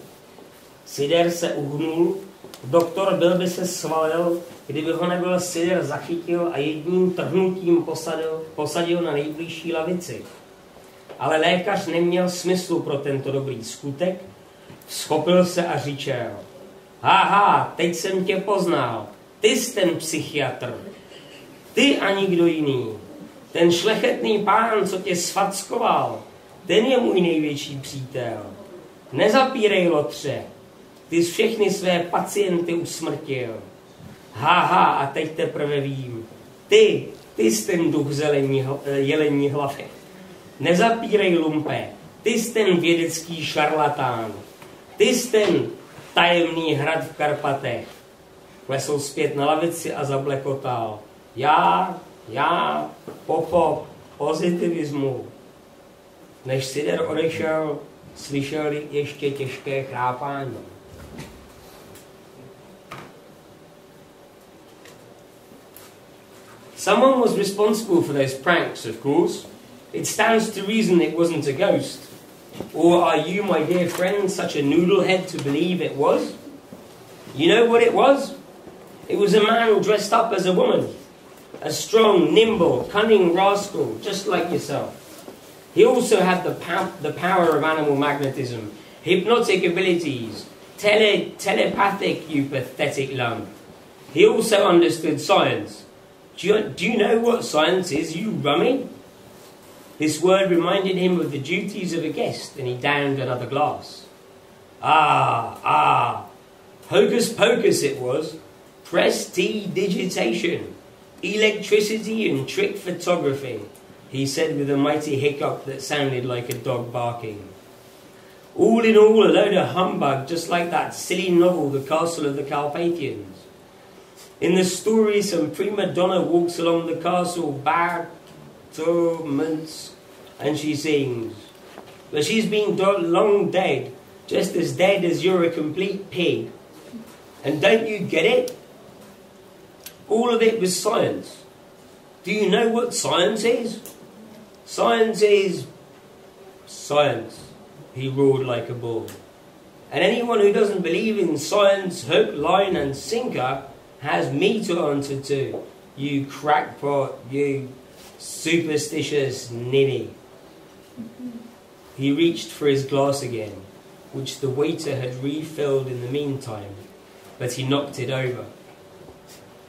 Sider se uhnul, doktor byl by se svalil, kdyby ho nebyl Sider zachytil a jedním trhnutím posadil na nejbližší lavici. Ale lékař neměl smyslu pro tento dobrý skutek, schopil se a říčel. Haha, teď jsem tě poznal, ty jsi ten psychiatr, ty a nikdo jiný. Ten šlechetný pán, co tě sfackoval, ten je můj největší přítel. Nezapírej, lotře, ty jsi všechny své pacienty usmrtil. Haha, a teď teprve vím. Ty jsi ten duch jelení hlavy. Nezapírej, lumpe, ty jsi ten vědecký šarlatán. Ty jsi ten tajemný hrad v Karpatech. Klesl zpět na lavici a zablekotal. Já, pozitivismu. Než Sider odešel, slyšel ještě těžké chrápání. Someone was responsible for those pranks, of course. It stands to reason it wasn't a ghost. Or are you, my dear friend, such a noodlehead to believe it was? You know what it was? It was a man dressed up as a woman. A strong, nimble, cunning rascal, just like yourself. He also had the power of animal magnetism, hypnotic abilities, telepathic, you pathetic lump. He also understood science. Do you know what science is, you rummy? This word reminded him of the duties of a guest, and he downed another glass. Hocus pocus it was. Prestidigitation. Electricity and trick photography, he said with a mighty hiccup that sounded like a dog barking. All in all, a load of humbug, just like that silly novel, The Castle of the Carpathians. In the story, some prima donna walks along the castle battlements and she sings. But she's been long dead, just as dead as you're a complete pig. And don't you get it? All of it was science. Do you know what science is? Science is science, he roared like a bull. And anyone who doesn't believe in science, hook, line and sinker, has me to answer to. You crackpot, you superstitious ninny. He reached for his glass again, which the waiter had refilled in the meantime, but he knocked it over.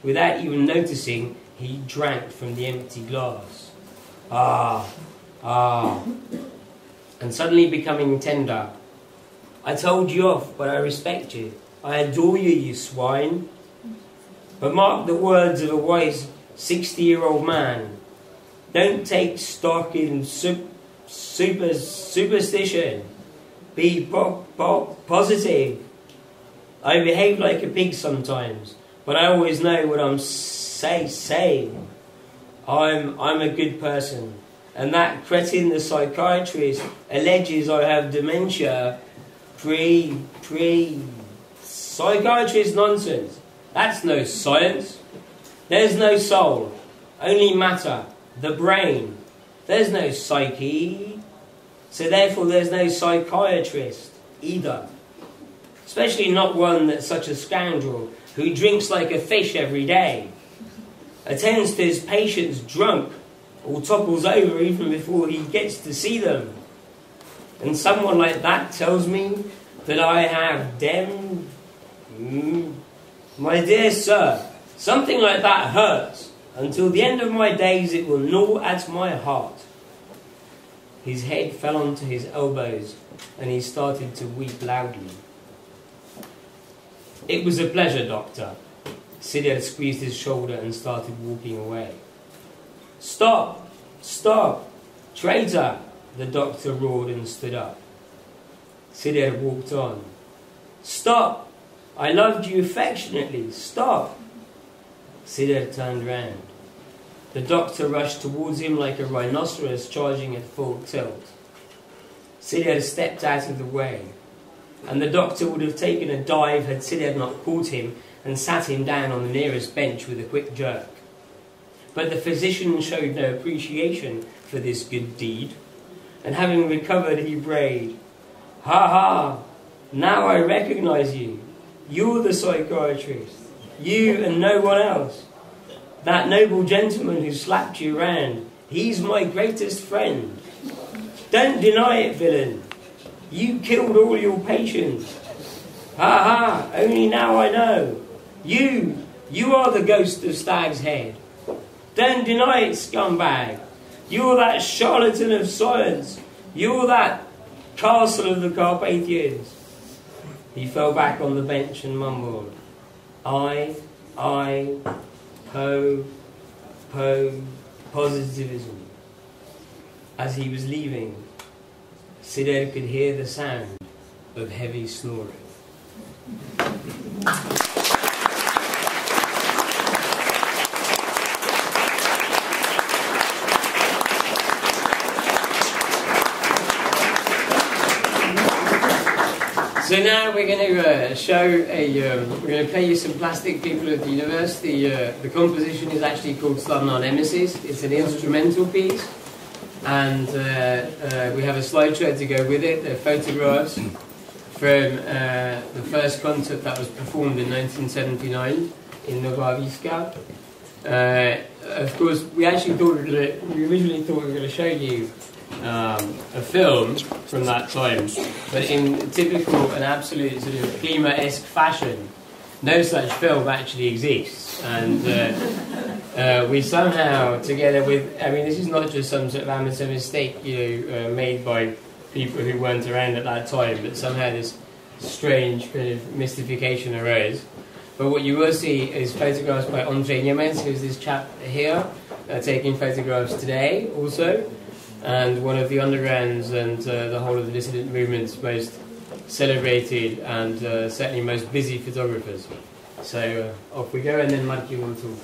Without even noticing, he drank from the empty glass. And suddenly becoming tender. I told you off, but I respect you. I adore you, you swine. But mark the words of a wise 60-year-old man. Don't take stock in superstition. Be positive. I behave like a pig sometimes, but I always know what I'm saying. I'm a good person. And that cretin, the psychiatrist, alleges I have dementia. Psychiatrist nonsense. That's no science. There's no soul. Only matter. The brain. There's no psyche. So therefore there's no psychiatrist either. Especially not one that's such a scoundrel who drinks like a fish every day, attends to his patients drunk, or topples over even before he gets to see them. And someone like that tells me that I have my dear sir, something like that hurts. Until the end of my days it will gnaw at my heart. His head fell onto his elbows and he started to weep loudly. It was a pleasure, Doctor. Siddharth squeezed his shoulder and started walking away. Stop! Stop! Traitor! The doctor roared and stood up. Siddharth walked on. Stop! I loved you affectionately. Stop! Siddharth turned round. The doctor rushed towards him like a rhinoceros charging at full tilt. Siddharth stepped out of the way, and the doctor would have taken a dive had Siddharth not caught him and sat him down on the nearest bench with a quick jerk. But the physician showed no appreciation for this good deed, and having recovered he brayed, "Ha ha! Now I recognize you. You're the psychiatrist. You and no one else. That noble gentleman who slapped you round, he's my greatest friend. Don't deny it, villain. You killed all your patients. Ha ha! Only now I know. You are the ghost of Stag's Head. Don't deny it, scumbag. You're that charlatan of science. You're that castle of the Carpathians." He fell back on the bench and mumbled, positivism. As he was leaving, Siddharth could hear the sound of heavy snoring. So now we're going to we're going to play you some Plastic People at the University. The composition is actually called Slavná Nemesis. It's an instrumental piece, and we have a slideshow to go with it. They're photographs from the first concert that was performed in 1979 in Novaviska. Of course, we originally thought we were going to show you a film from that time, but in typical and absolute sort of Klíma-esque fashion, no such film actually exists. And we somehow, together with, I mean, this is not just some sort of amateur mistake, made by people who weren't around at that time, but somehow this strange kind of mystification arose. But what you will see is photographs by Ondřej Němec, who's this chap here, taking photographs today also, and one of the undergrounds and the whole of the dissident movement's most celebrated and certainly most busy photographers. So off we go, and then Martin will talk.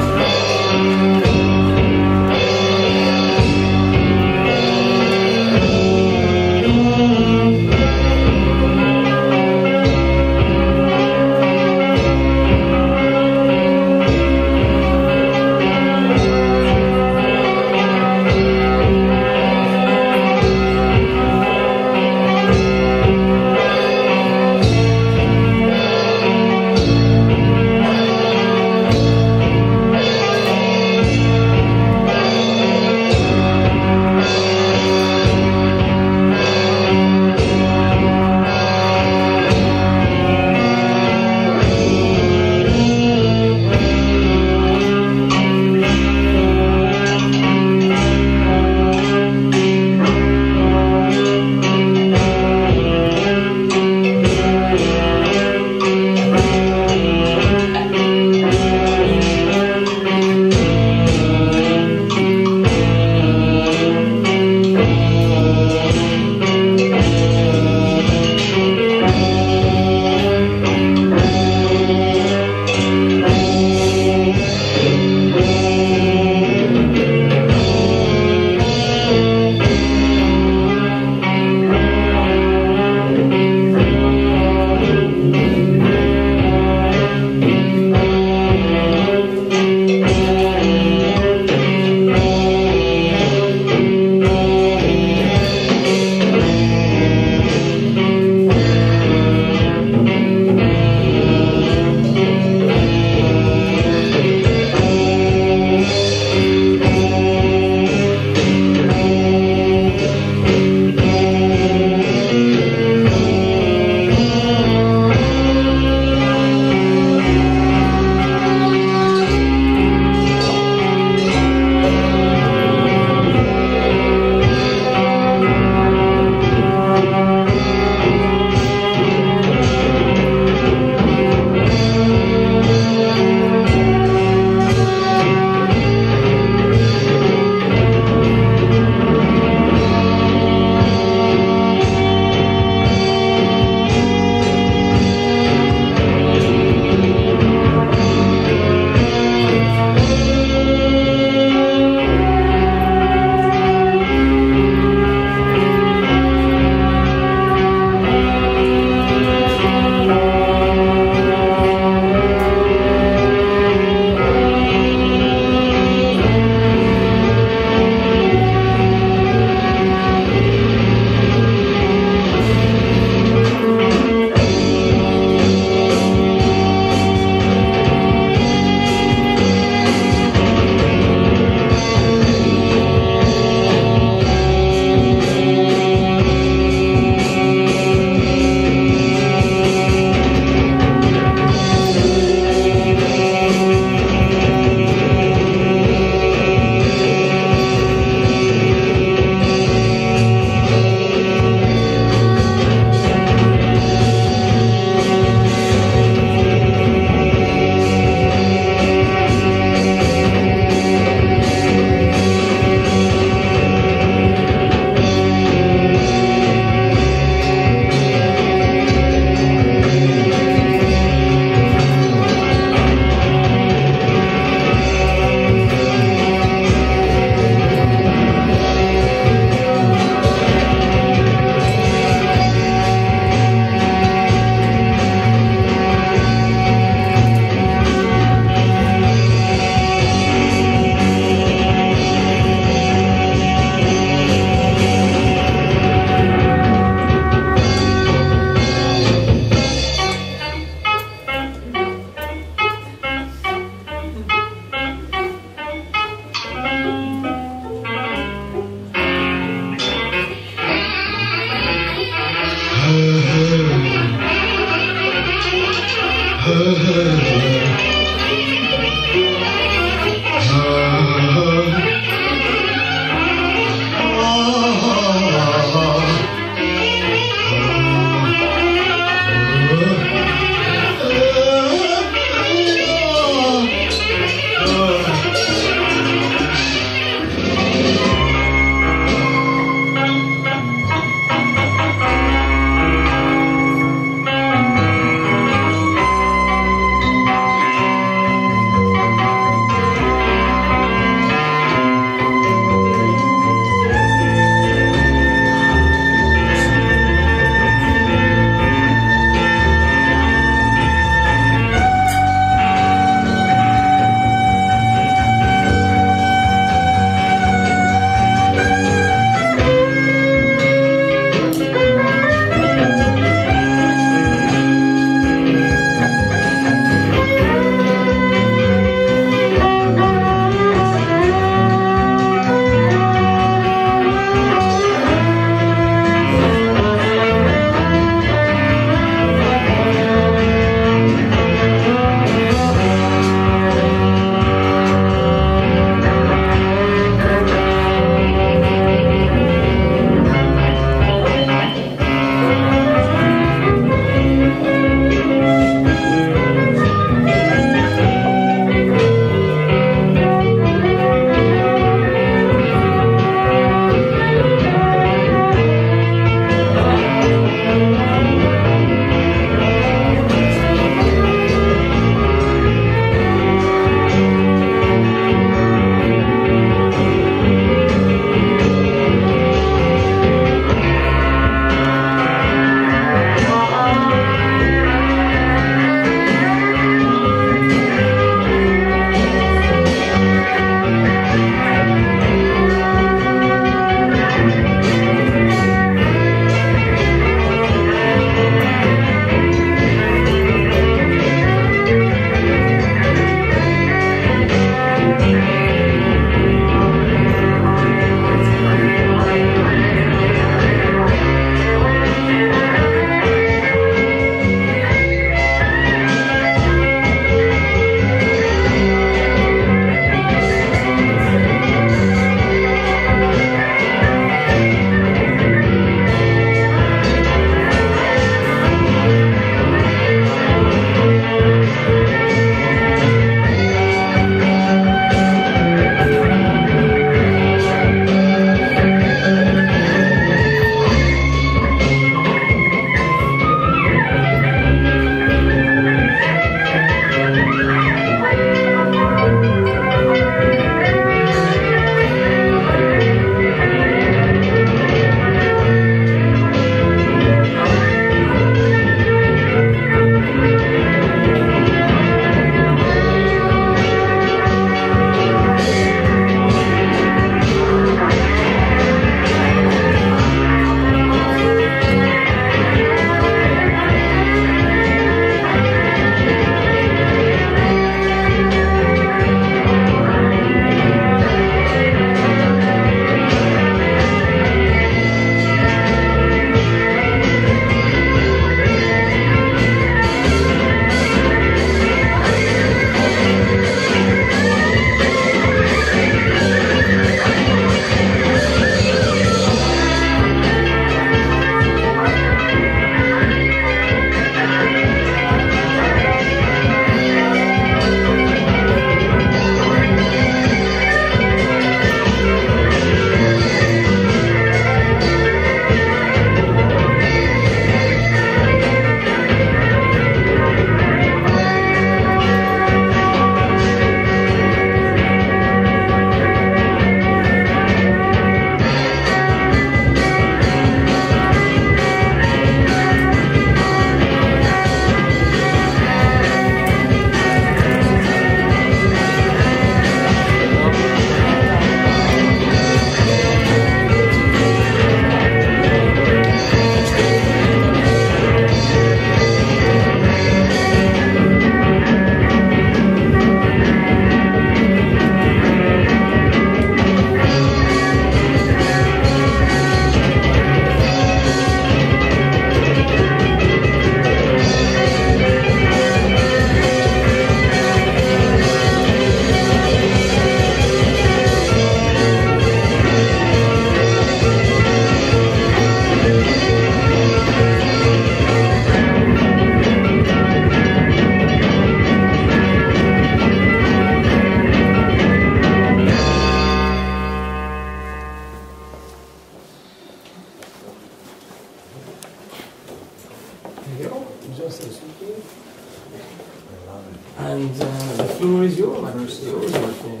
And the floor is yours, Martin.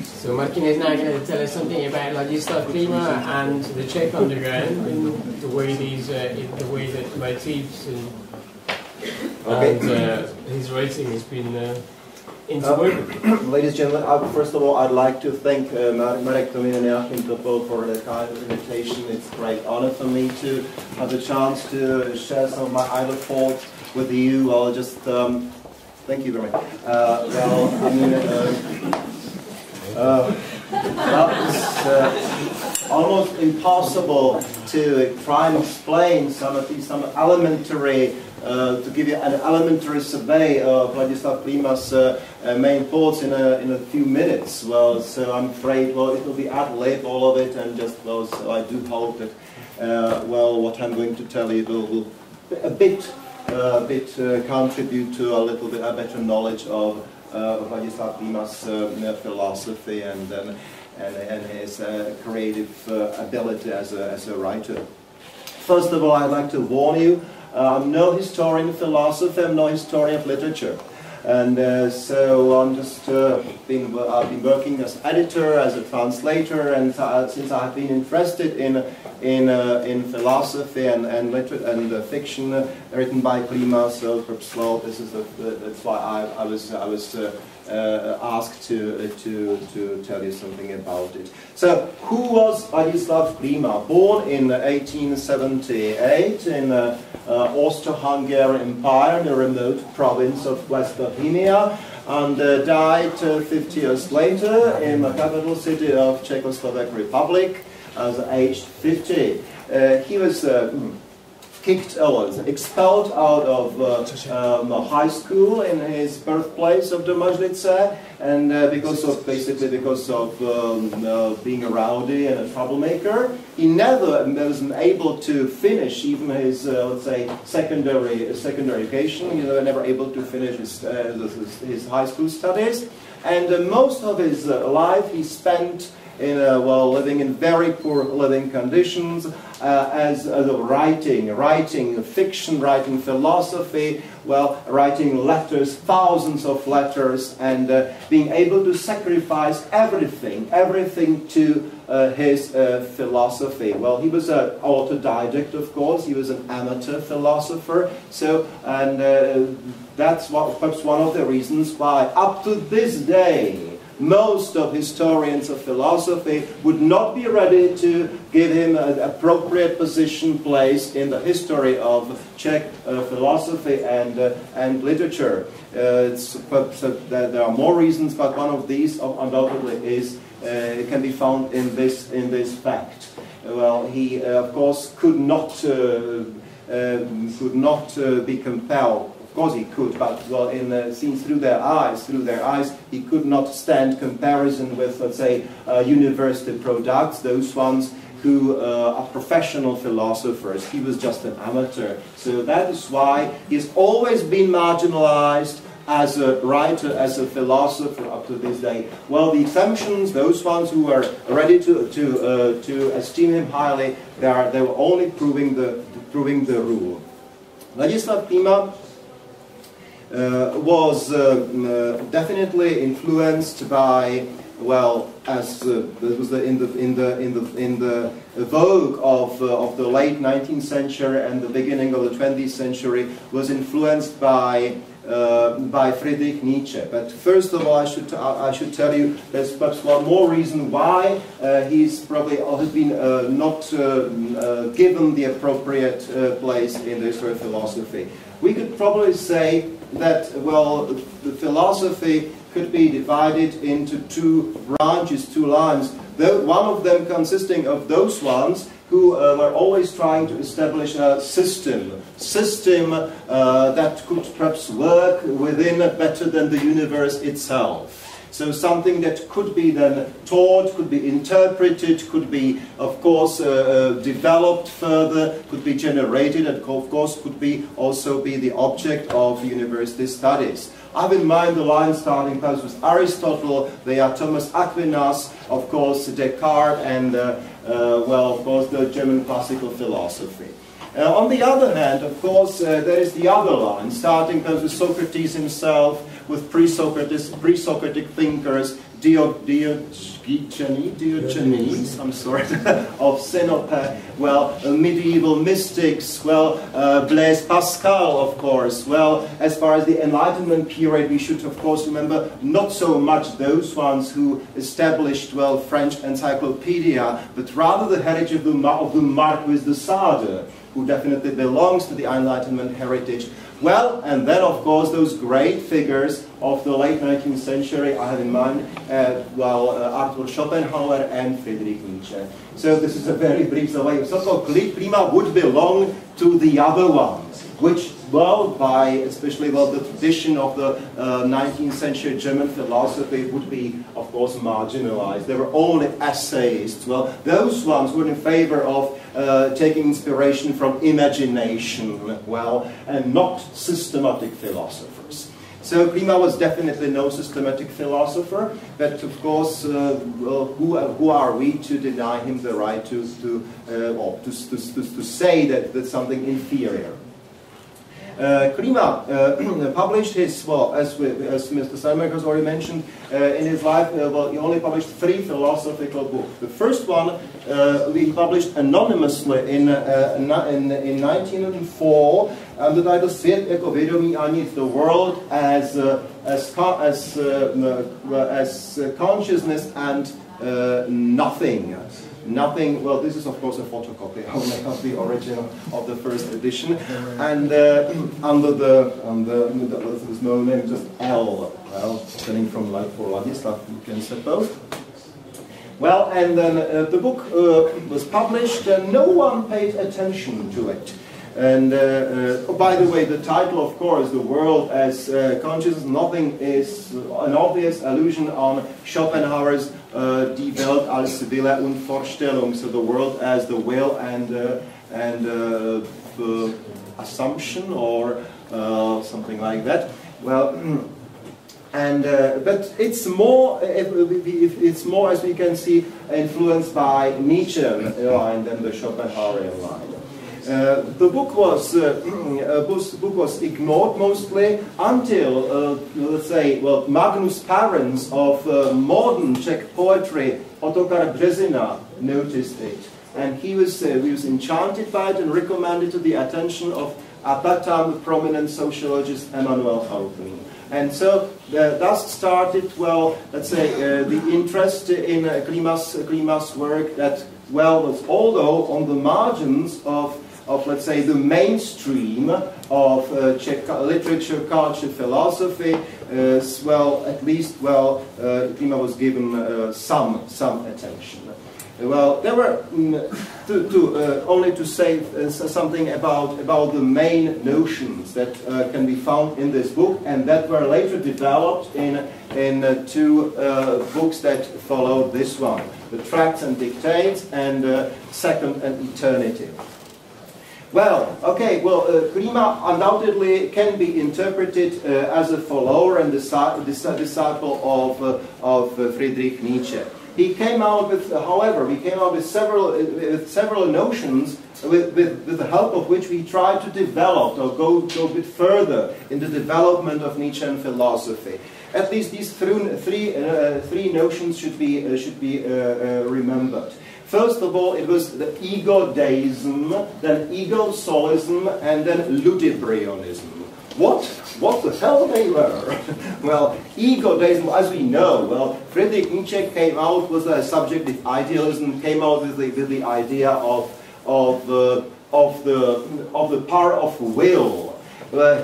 So Martin is now going to tell us something about Ladislava Klímy and the Czech underground, and the way that motifs and his writing has been interwoven. Ladies and gentlemen, first of all, I'd like to thank Marka Tomina and for the kind of invitation. It's a great honor for me to have the chance to share some of my idle thoughts with you. I'll just thank you very much. It's almost impossible to try and explain some elementary, to give you an elementary survey of Ladislava Klímy's main thoughts in a few minutes. Well, so I'm afraid, well, it will be ad lib, all of it, and just, well, so I do hope that, well, what I'm going to tell you will a bit contribute to a little bit a better knowledge of Ladislava Klímy's philosophy and his creative ability as a writer. First of all, I'd like to warn you, I'm no historian of philosophy, I'm no historian of literature. And so I'm just I've been working as editor, as a translator, and since I've been interested in philosophy and fiction written by Klíma, so perhaps, well, this is that's why I was asked to tell you something about it. So, who was Ladislava Klíma? Born in 1878 in Austro-Hungarian Empire, the remote province of West Bohemia, and died 50 years later in the capital city of Czechoslovak Republic, as aged 50. He was expelled out of high school in his birthplace of Domažlice, and because of being a rowdy and a troublemaker, he never was able to finish even his let's say secondary education. He was never able to finish his high school studies, and most of his life he spent in living in very poor living conditions, as writing fiction, writing philosophy, writing letters, thousands of letters, and being able to sacrifice everything to his philosophy. Well, he was an autodidact, of course. He was an amateur philosopher. So, and that's perhaps one of the reasons why, up to this day, most of historians of philosophy would not be ready to give him an appropriate place in the history of Czech philosophy and literature. There are more reasons, but one of these undoubtedly is can be found in this fact. Well, he of course could not be compelled. Of course he could, but seen through their eyes, he could not stand comparison with, let's say, university products, those ones who are professional philosophers. He was just an amateur. So that is why he's always been marginalized as a writer, as a philosopher up to this day. Well, the exemptions, those ones who were ready to esteem him highly, they were only proving the rule. Ladislava Klíma was definitely influenced by, as was in the vogue of the late 19th century and the beginning of the 20th century, was influenced by Friedrich Nietzsche. But first of all, I should tell you there's perhaps one more reason why he's probably has been not given the appropriate place in the history of philosophy. We could probably say that, the philosophy could be divided into two branches, two lines. One of them consisting of those ones who were always trying to establish a system that could perhaps work within better than the universe itself. So something that could be then taught, could be interpreted, could be, of course, developed further, could be generated, and of course could also be the object of university studies. I have in mind the line starting perhaps with Aristotle. They are Thomas Aquinas, of course, Descartes, and well, of course, the German classical philosophy. On the other hand, of course, there is the other line, starting with Socrates himself, with pre-Socratic thinkers, Diogenes, I'm sorry, of Sinope, well, medieval mystics, well, Blaise Pascal, of course. Well, as far as the Enlightenment period, we should, of course, remember not so much those ones who established, well, French encyclopedia, but rather the heritage of the Marquis de Sade, who definitely belongs to the Enlightenment heritage. Well, and then, of course, those great figures of the late 19th century, I have in mind, Arthur Schopenhauer and Friedrich Nietzsche. So this is a very brief way. So-called Klíma would belong to the other ones, which, well, by especially the tradition of the 19th century German philosophy would be, of course, marginalized. They were only essayists. Well, those ones were in favor of taking inspiration from imagination, well, and not systematic philosophers. So Klíma was definitely no systematic philosopher, but of course, well, who are we to deny him the right to say that that's something inferior? Klíma published his, well, as Mr. Sidenberg has already mentioned, in his life, well, he only published 3 philosophical books. The first one he published anonymously in 1904, and the title Svět jako vědomí a nic, the world as consciousness and nothing. Nothing, well, this is of course a photocopy only of the original of the first edition, and under this no name, just L, well, standing from for Ladislav, you can suppose. Well, and then the book was published, and no one paid attention to it. And by the way, the title, of course, The World as Consciousness, nothing, is an obvious allusion on Schopenhauer's Die Welt als Wille und Vorstellung, so the world as the will and the assumption, or something like that. Well, and but it's more, as we can see, influenced by Nietzsche line than the Schopenhauerian line. The book was ignored mostly until, let's say, well, Magnus Parens of modern Czech poetry, Ottokar Březina, noticed it, and he was enchanted by it and recommended to the attention of at that time the prominent sociologist Emanuel Houghton. And so thus started, well, let's say, the interest in Klíma's work that, well, was although on the margins of let's say, the mainstream of Czech literature, culture, philosophy, well, at least, well, Klíma was given some attention. Well, there were, only to say something about the main notions that can be found in this book, and that were later developed in 2 books that followed this one, The Tracts and Dictates, and Second and Eternity. Well, okay, well, Klíma undoubtedly can be interpreted as a follower and disciple of Friedrich Nietzsche. He came out with, however, several notions with the help of which we try to develop or go a bit further in the development of Nietzschean philosophy. At least these three notions should be remembered. First of all, it was the ego-deism, then ego-solism, and then ludibrionism. What the hell they were? Well, ego-deism, as we know, well, Friedrich Nietzsche came out with a subjective idealism, came out with the idea of the power of will.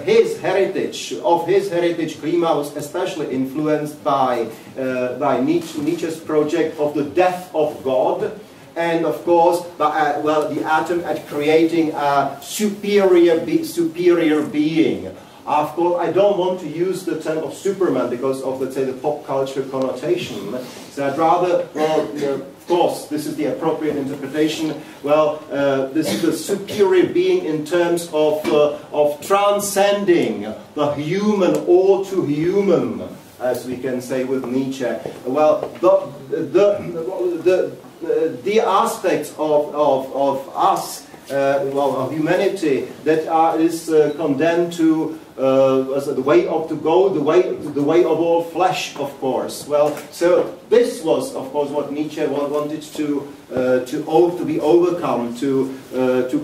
His heritage, Klíma was especially influenced by Nietzsche's project of the death of God, and of course, the attempt at creating a superior being. Of course, I don't want to use the term of Superman because of, let's say, the pop culture connotation. So I'd rather, well, of course, this is the appropriate interpretation. Well, this is a superior being in terms of transcending the human, all too human, as we can say with Nietzsche. Well, the aspects of us, of humanity, that is condemned to the way of the way of all flesh, of course. Well, so this was, of course, what Nietzsche wanted to be overcome,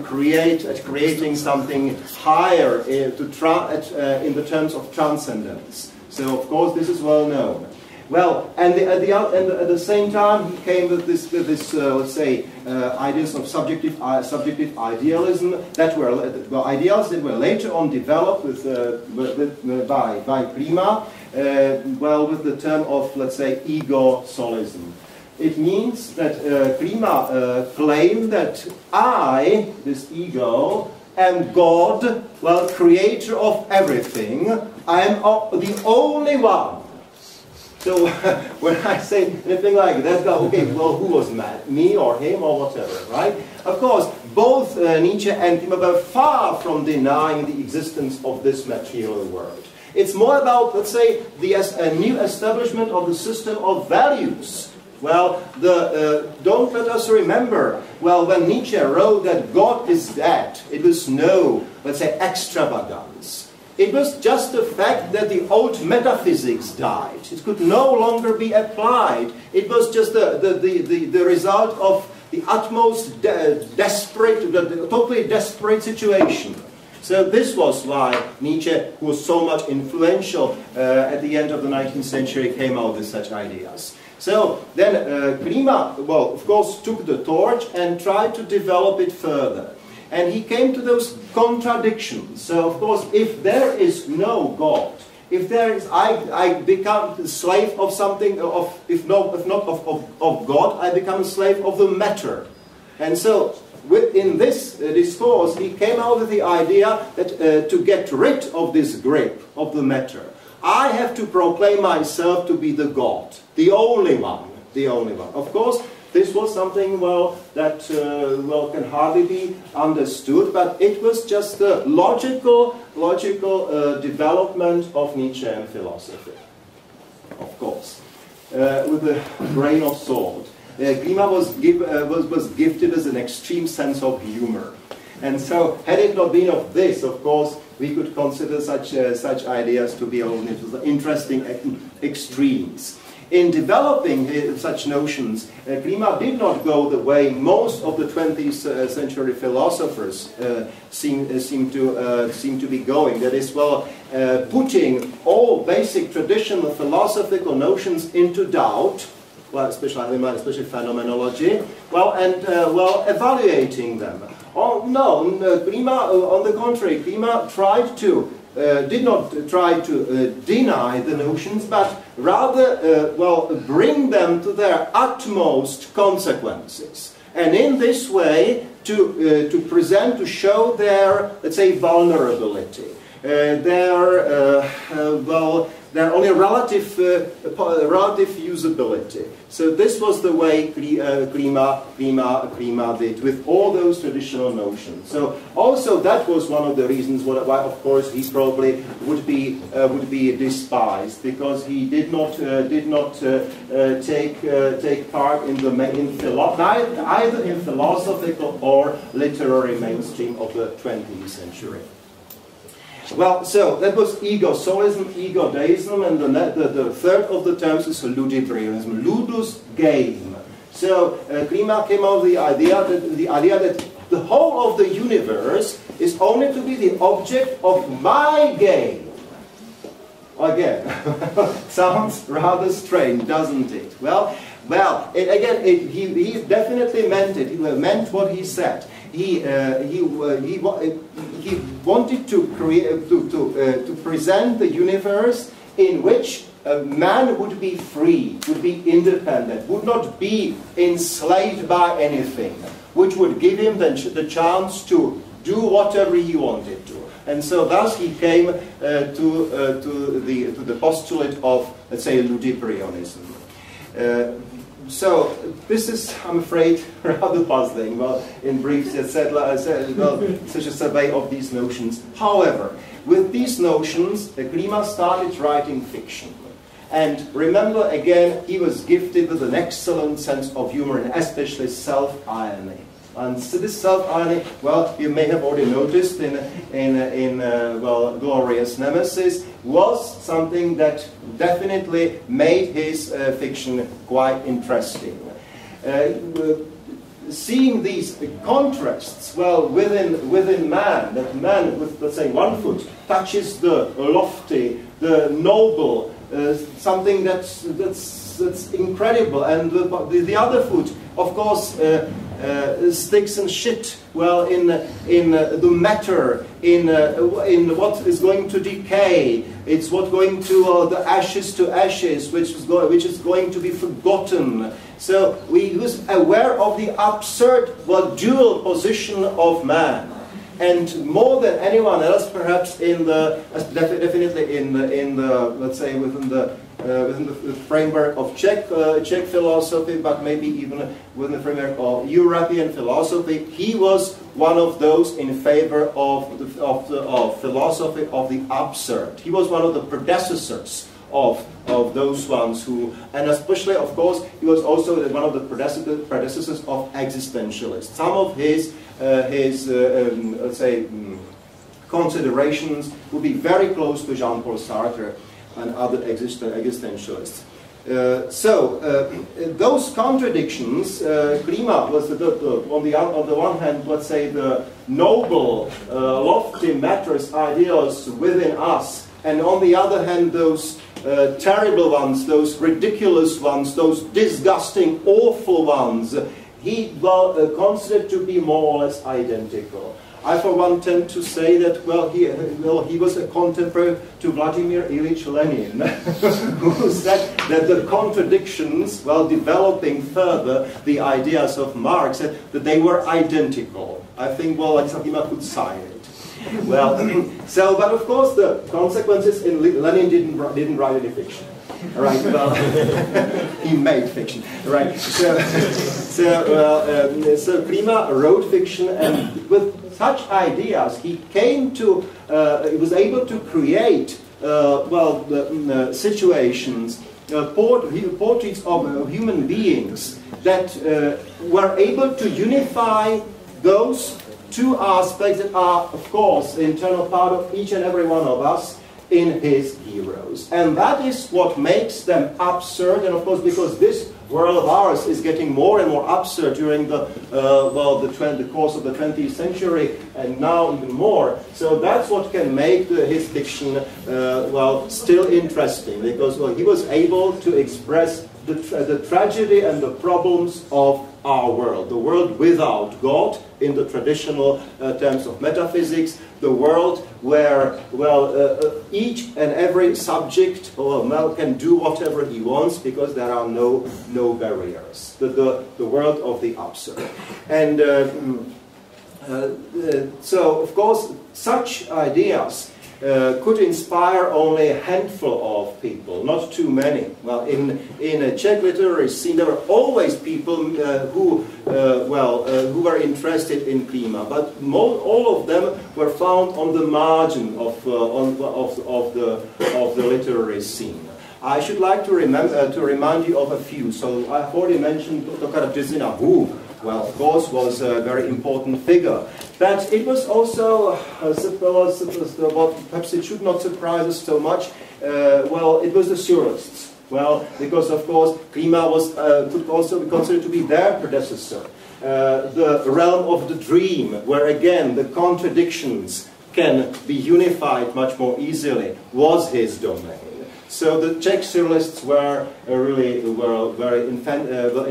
creating something higher, in the terms of transcendence. So, of course, this is well known. Well, and at the same time, he came with this let's say, ideas of subjective idealism that were ideals that were later on developed by Klíma, with the term of, let's say, ego-solism. It means that Klíma claimed that I, this ego, am God, creator of everything. I am the only one. So when I say anything like that, okay, well, who was mad? Me or him or whatever, right? Of course, both Nietzsche and Klíma were far from denying the existence of this material world. It's more about, let's say, a new establishment of the system of values. Well, don't let us remember, when Nietzsche wrote that God is dead, it was no, let's say, extravagance. It was just the fact that the old metaphysics died. It could no longer be applied. It was just the result of the utmost totally desperate situation. So this was why Nietzsche, who was so much influential at the end of the 19th century, came out with such ideas. So then Klíma, of course, took the torch and tried to develop it further. And he came to those contradictions. So, of course, if there is no God, if there is, I become the slave of something, if not of God, I become a slave of the matter. And so, in this discourse, he came out with the idea that to get rid of this grip of the matter, I have to proclaim myself to be the God, the only one, the only one. Of course, this was something, that can hardly be understood, but it was just the logical development of Nietzschean philosophy, of course, with a grain of salt. Klíma was gifted with an extreme sense of humor, and so had it not been of this, of course, we could consider such ideas to be only interesting extremes. In developing such notions, Klíma did not go the way most of the 20th century philosophers seem to be going. That is, putting all basic traditional philosophical notions into doubt, especially phenomenology, and evaluating them. Oh no, Klíma, on the contrary, Klíma did not try to deny the notions, but rather, bring them to their utmost consequences. And in this way, to show their, let's say, vulnerability, their only relative usability. So this was the way Klíma did with all those traditional notions. So also that was one of the reasons why, of course, he probably would be despised, because he did not take part in either in philosophical or literary mainstream of the 20th century. Well, so that was ego-solism, ego-deism, and the third of the terms is ludibrianism, ludus, game. So Klíma came out with the idea that the whole of the universe is only to be the object of my game. Again, sounds rather strange, doesn't it? He definitely meant it. He meant what he said. He wanted to present the universe in which man would be free, would be independent, would not be enslaved by anything, which would give him the chance to do whatever he wanted to. And so thus he came to the postulate of, let's say, ludibrianism. So this is, I'm afraid, rather puzzling. In brief, such a survey of these notions. However, with these notions, Klíma started writing fiction. And remember, again, he was gifted with an excellent sense of humor, and especially self-irony. And so this self-irony, well, you may have already noticed in Glorious Nemesis, was something that definitely made his fiction quite interesting. Seeing these contrasts, well, within man, that man with, let's say, one foot touches the lofty, the noble, something that's incredible, and the other foot, of course, sticks and shit. Well, in the matter, in what is going to decay. It's what going to the ashes to ashes, which is going to be forgotten. So he was aware of the absurd, well, dual position of man. And more than anyone else, perhaps definitely in the let's say within the framework of Czech philosophy, but maybe even within the framework of European philosophy, he was one of those in favor of philosophy of the absurd. He was one of the predecessors of those ones who, and especially, of course, he was also one of the predecessors of existentialists. Some of his let's say, considerations would be very close to Jean-Paul Sartre and other existentialists. Those contradictions, Klíma was on the one hand, let's say, the noble, lofty matters, ideals within us, and on the other hand, those terrible ones, those ridiculous ones, those disgusting, awful ones, he considered to be more or less identical. I, for one, tend to say that, well, he was a contemporary to Vladimir Ilyich Lenin, who said that the contradictions, while developing further the ideas of Marx, said that they were identical. I think, well, Ladislava Klíma could sign it. Well, but of course, the consequences Lenin didn't write any fiction. Right, well, he made fiction, right? So Klíma wrote fiction, and with such ideas, he came to, he was able to create, situations, portraits of human beings that were able to unify those two aspects that are, of course, the internal part of each and every one of us in his heroes. And that is what makes them absurd, and of course, because this world of ours is getting more and more absurd during the course of the 20th century, and now even more. So that's what can make his fiction, still interesting, because he was able to express the tragedy and the problems of our world, the world without God, in the traditional terms of metaphysics, the world where, each and every subject can do whatever he wants because there are no barriers. The world of the absurd. And so, of course, such ideas could inspire only a handful of people, not too many. Well, in a Czech literary scene, there were always people who were interested in Klíma, but all of them were found on the margin of the literary scene. I should like to remind you of a few. So I've already mentioned Dr. Březina, who, well, of course, was a very important figure. But it was also, perhaps it should not surprise us so much, it was the Surrealists. Well, because, of course, Klíma could also be considered to be their predecessor. The realm of the dream, where, again, the contradictions can be unified much more easily, was his domain. So the Czech Surrealists were very in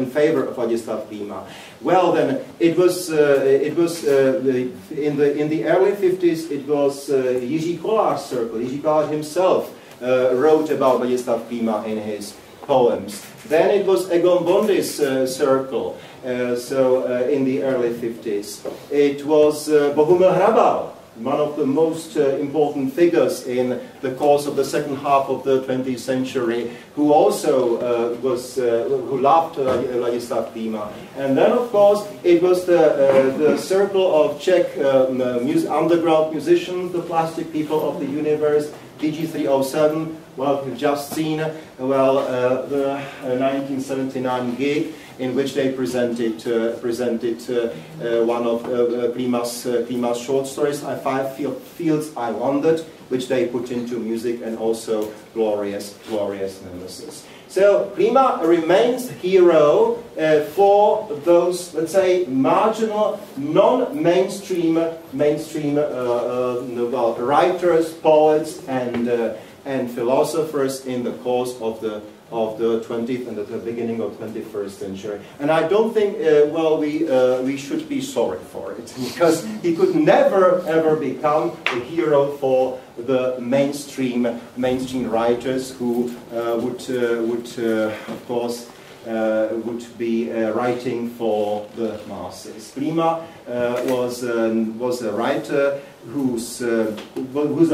favor of Ladislav Klíma. Well, then it was in the early 50s. It was Jiří Kolář's circle. Jiří Kolář himself wrote about Ladislav Klíma in his poems. Then it was Egon Bondy's circle. In the early 50s, it was Bohumil Hrabal, one of the most important figures in the course of the second half of the 20th century, who also who loved Ladislav Klíma. And then, of course, it was the circle of Czech underground musicians, the Plastic People of the Universe, DG307, Well, we've just seen, the 1979 gig in which they presented one of Klíma's short stories, Five Fields I Wandered, which they put into music, and also Glorious Nemesis. So Klíma remains hero for those, let's say, marginal, non-mainstream writers, poets, and philosophers in the course of the 20th and the beginning of 21st century. And I don't think, we should be sorry for it, because he could never ever become a hero for the mainstream writers who would be writing for the masses. Klíma was a writer who's a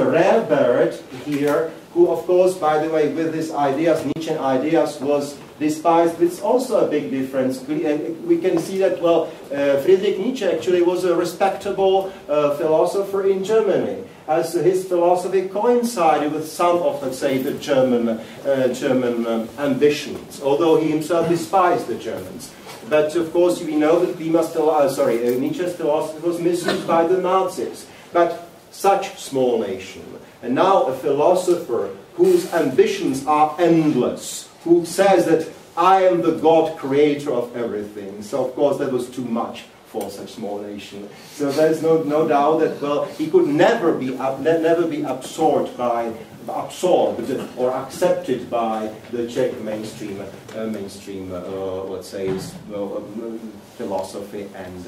rare bird here, who, of course, by the way, with his ideas, Nietzschean ideas, was despised. It's also a big difference. We can see that, Friedrich Nietzsche actually was a respectable philosopher in Germany, as his philosophy coincided with some of, let's say, the German ambitions, although he himself despised the Germans. But, of course, we know that Nietzsche's philosophy was misused by the Nazis. But such small nation, and now a philosopher whose ambitions are endless, who says that I am the God creator of everything. So of course that was too much for such small nation. So there's no doubt that he could never be absorbed or accepted by the Czech mainstream let's say philosophy and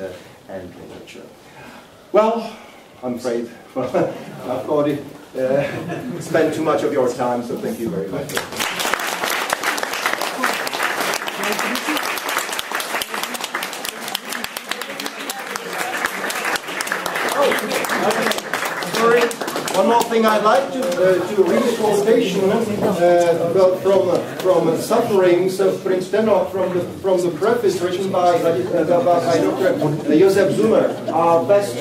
literature. Well, I'm afraid I've already spent too much of your time, so thank you very much. One more thing I'd like to read a quotation from Sufferings of Prince Tenok from the preface written by Dr. Josef Zummer, our best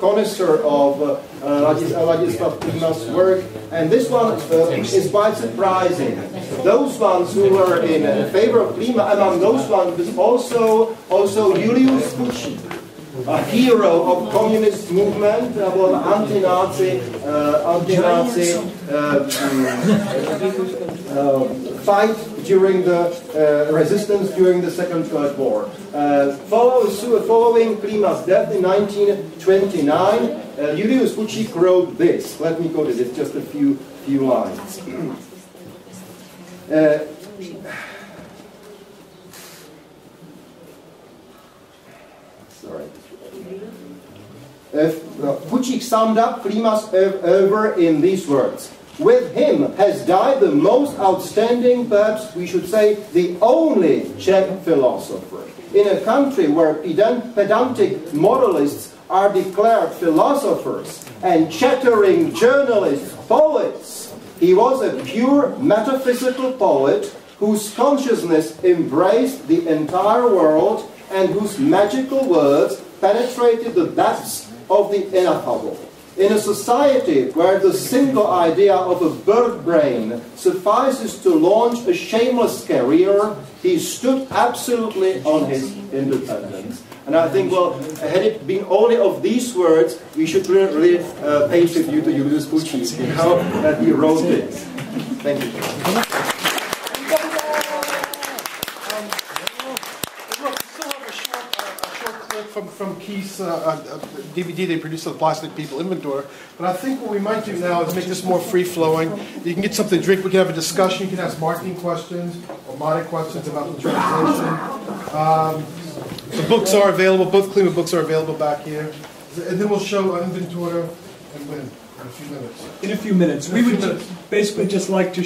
connoisseur of Ladislava Klíma's work, and this one is quite surprising. Those ones who were in favor of Klíma, among those ones was also Julius Fučík, a hero of communist movement, anti-Nazi fight during the resistance during the Second World War. Following Klíma's death in 1929, Julius Fučík wrote this. Let me quote it. It's just a few lines. Fučík summed up Klíma's oeuvre in these words. With him has died the most outstanding, perhaps we should say the only Czech philosopher. In a country where pedantic moralists are declared philosophers and chattering journalists poets, he was a pure metaphysical poet whose consciousness embraced the entire world and whose magical words penetrated the depths of the ineffable. In a society where the single idea of a bird brain suffices to launch a shameless career, he stood absolutely on his independence. And I think, had it been only of these words, we should really pay tribute to Julius Fučík, that he wrote this. Thank you. From Keith's DVD they produced on the Plastic People inventory. But I think what we might do now is make this more free-flowing. You can get something to drink, we can have a discussion, you can ask Martin questions, or Martin questions about the translation. The books are available, both Klíma books are available back here. And then we'll show an inventory and win in a few minutes. In a few minutes. We would basically just like to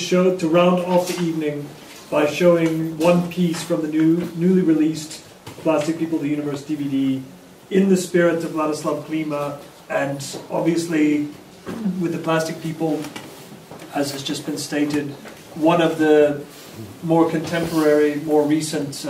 round off the evening by showing one piece from the newly released Plastic People, the Universe DVD, in the spirit of Ladislava Klíma, and obviously with the Plastic People, as has just been stated, one of the more contemporary, more recent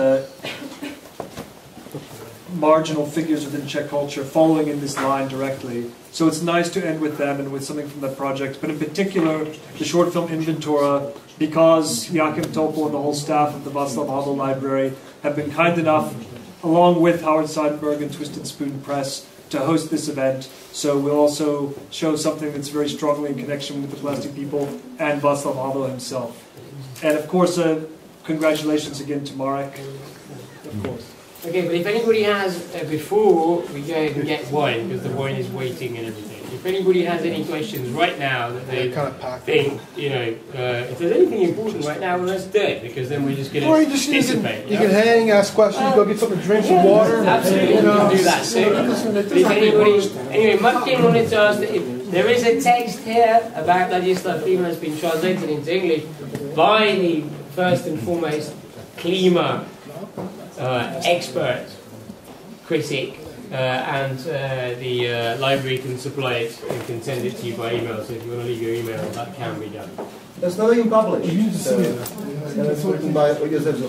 marginal figures within Czech culture following in this line directly. So it's nice to end with them and with something from that project, but in particular the short film Inventora, because Joachim Topol and the whole staff of the Václav Havel Library have been kind enough, along with Howard Sidenberg and Twisted Spoon Press, to host this event. So we'll also show something that's very strongly in connection with the Plastic People and Václav Havel himself. And of course, congratulations again to Marek. Of course. Okay, but if anybody has, before we go ahead and get wine, because the wine is waiting and everything, if anybody has any questions right now that they think, you know, if there's anything important right now, well, let's do it, because then we're just going to dissipate. You can hang, ask questions, go get something to drink, some water. Absolutely, you can do that too. But if anybody, anyway, Martin wanted to ask that if there is a text here about Ladislava Klímy has been translated into English by the first and foremost Klíma expert, critic, and the library can supply it and can send it to you by email. So if you want to leave your email, that can be done. There's nothing published. It's written by Josef.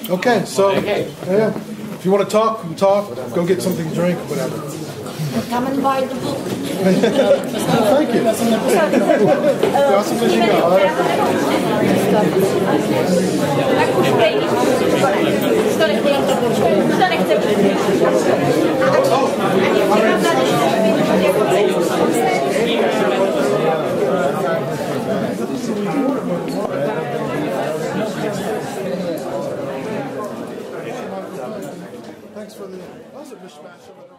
Okay, so yeah, if you want to talk, we talk. Go get something to drink, whatever. Come and buy the book. Thank you. Thanks for the... That was a mishmash of it.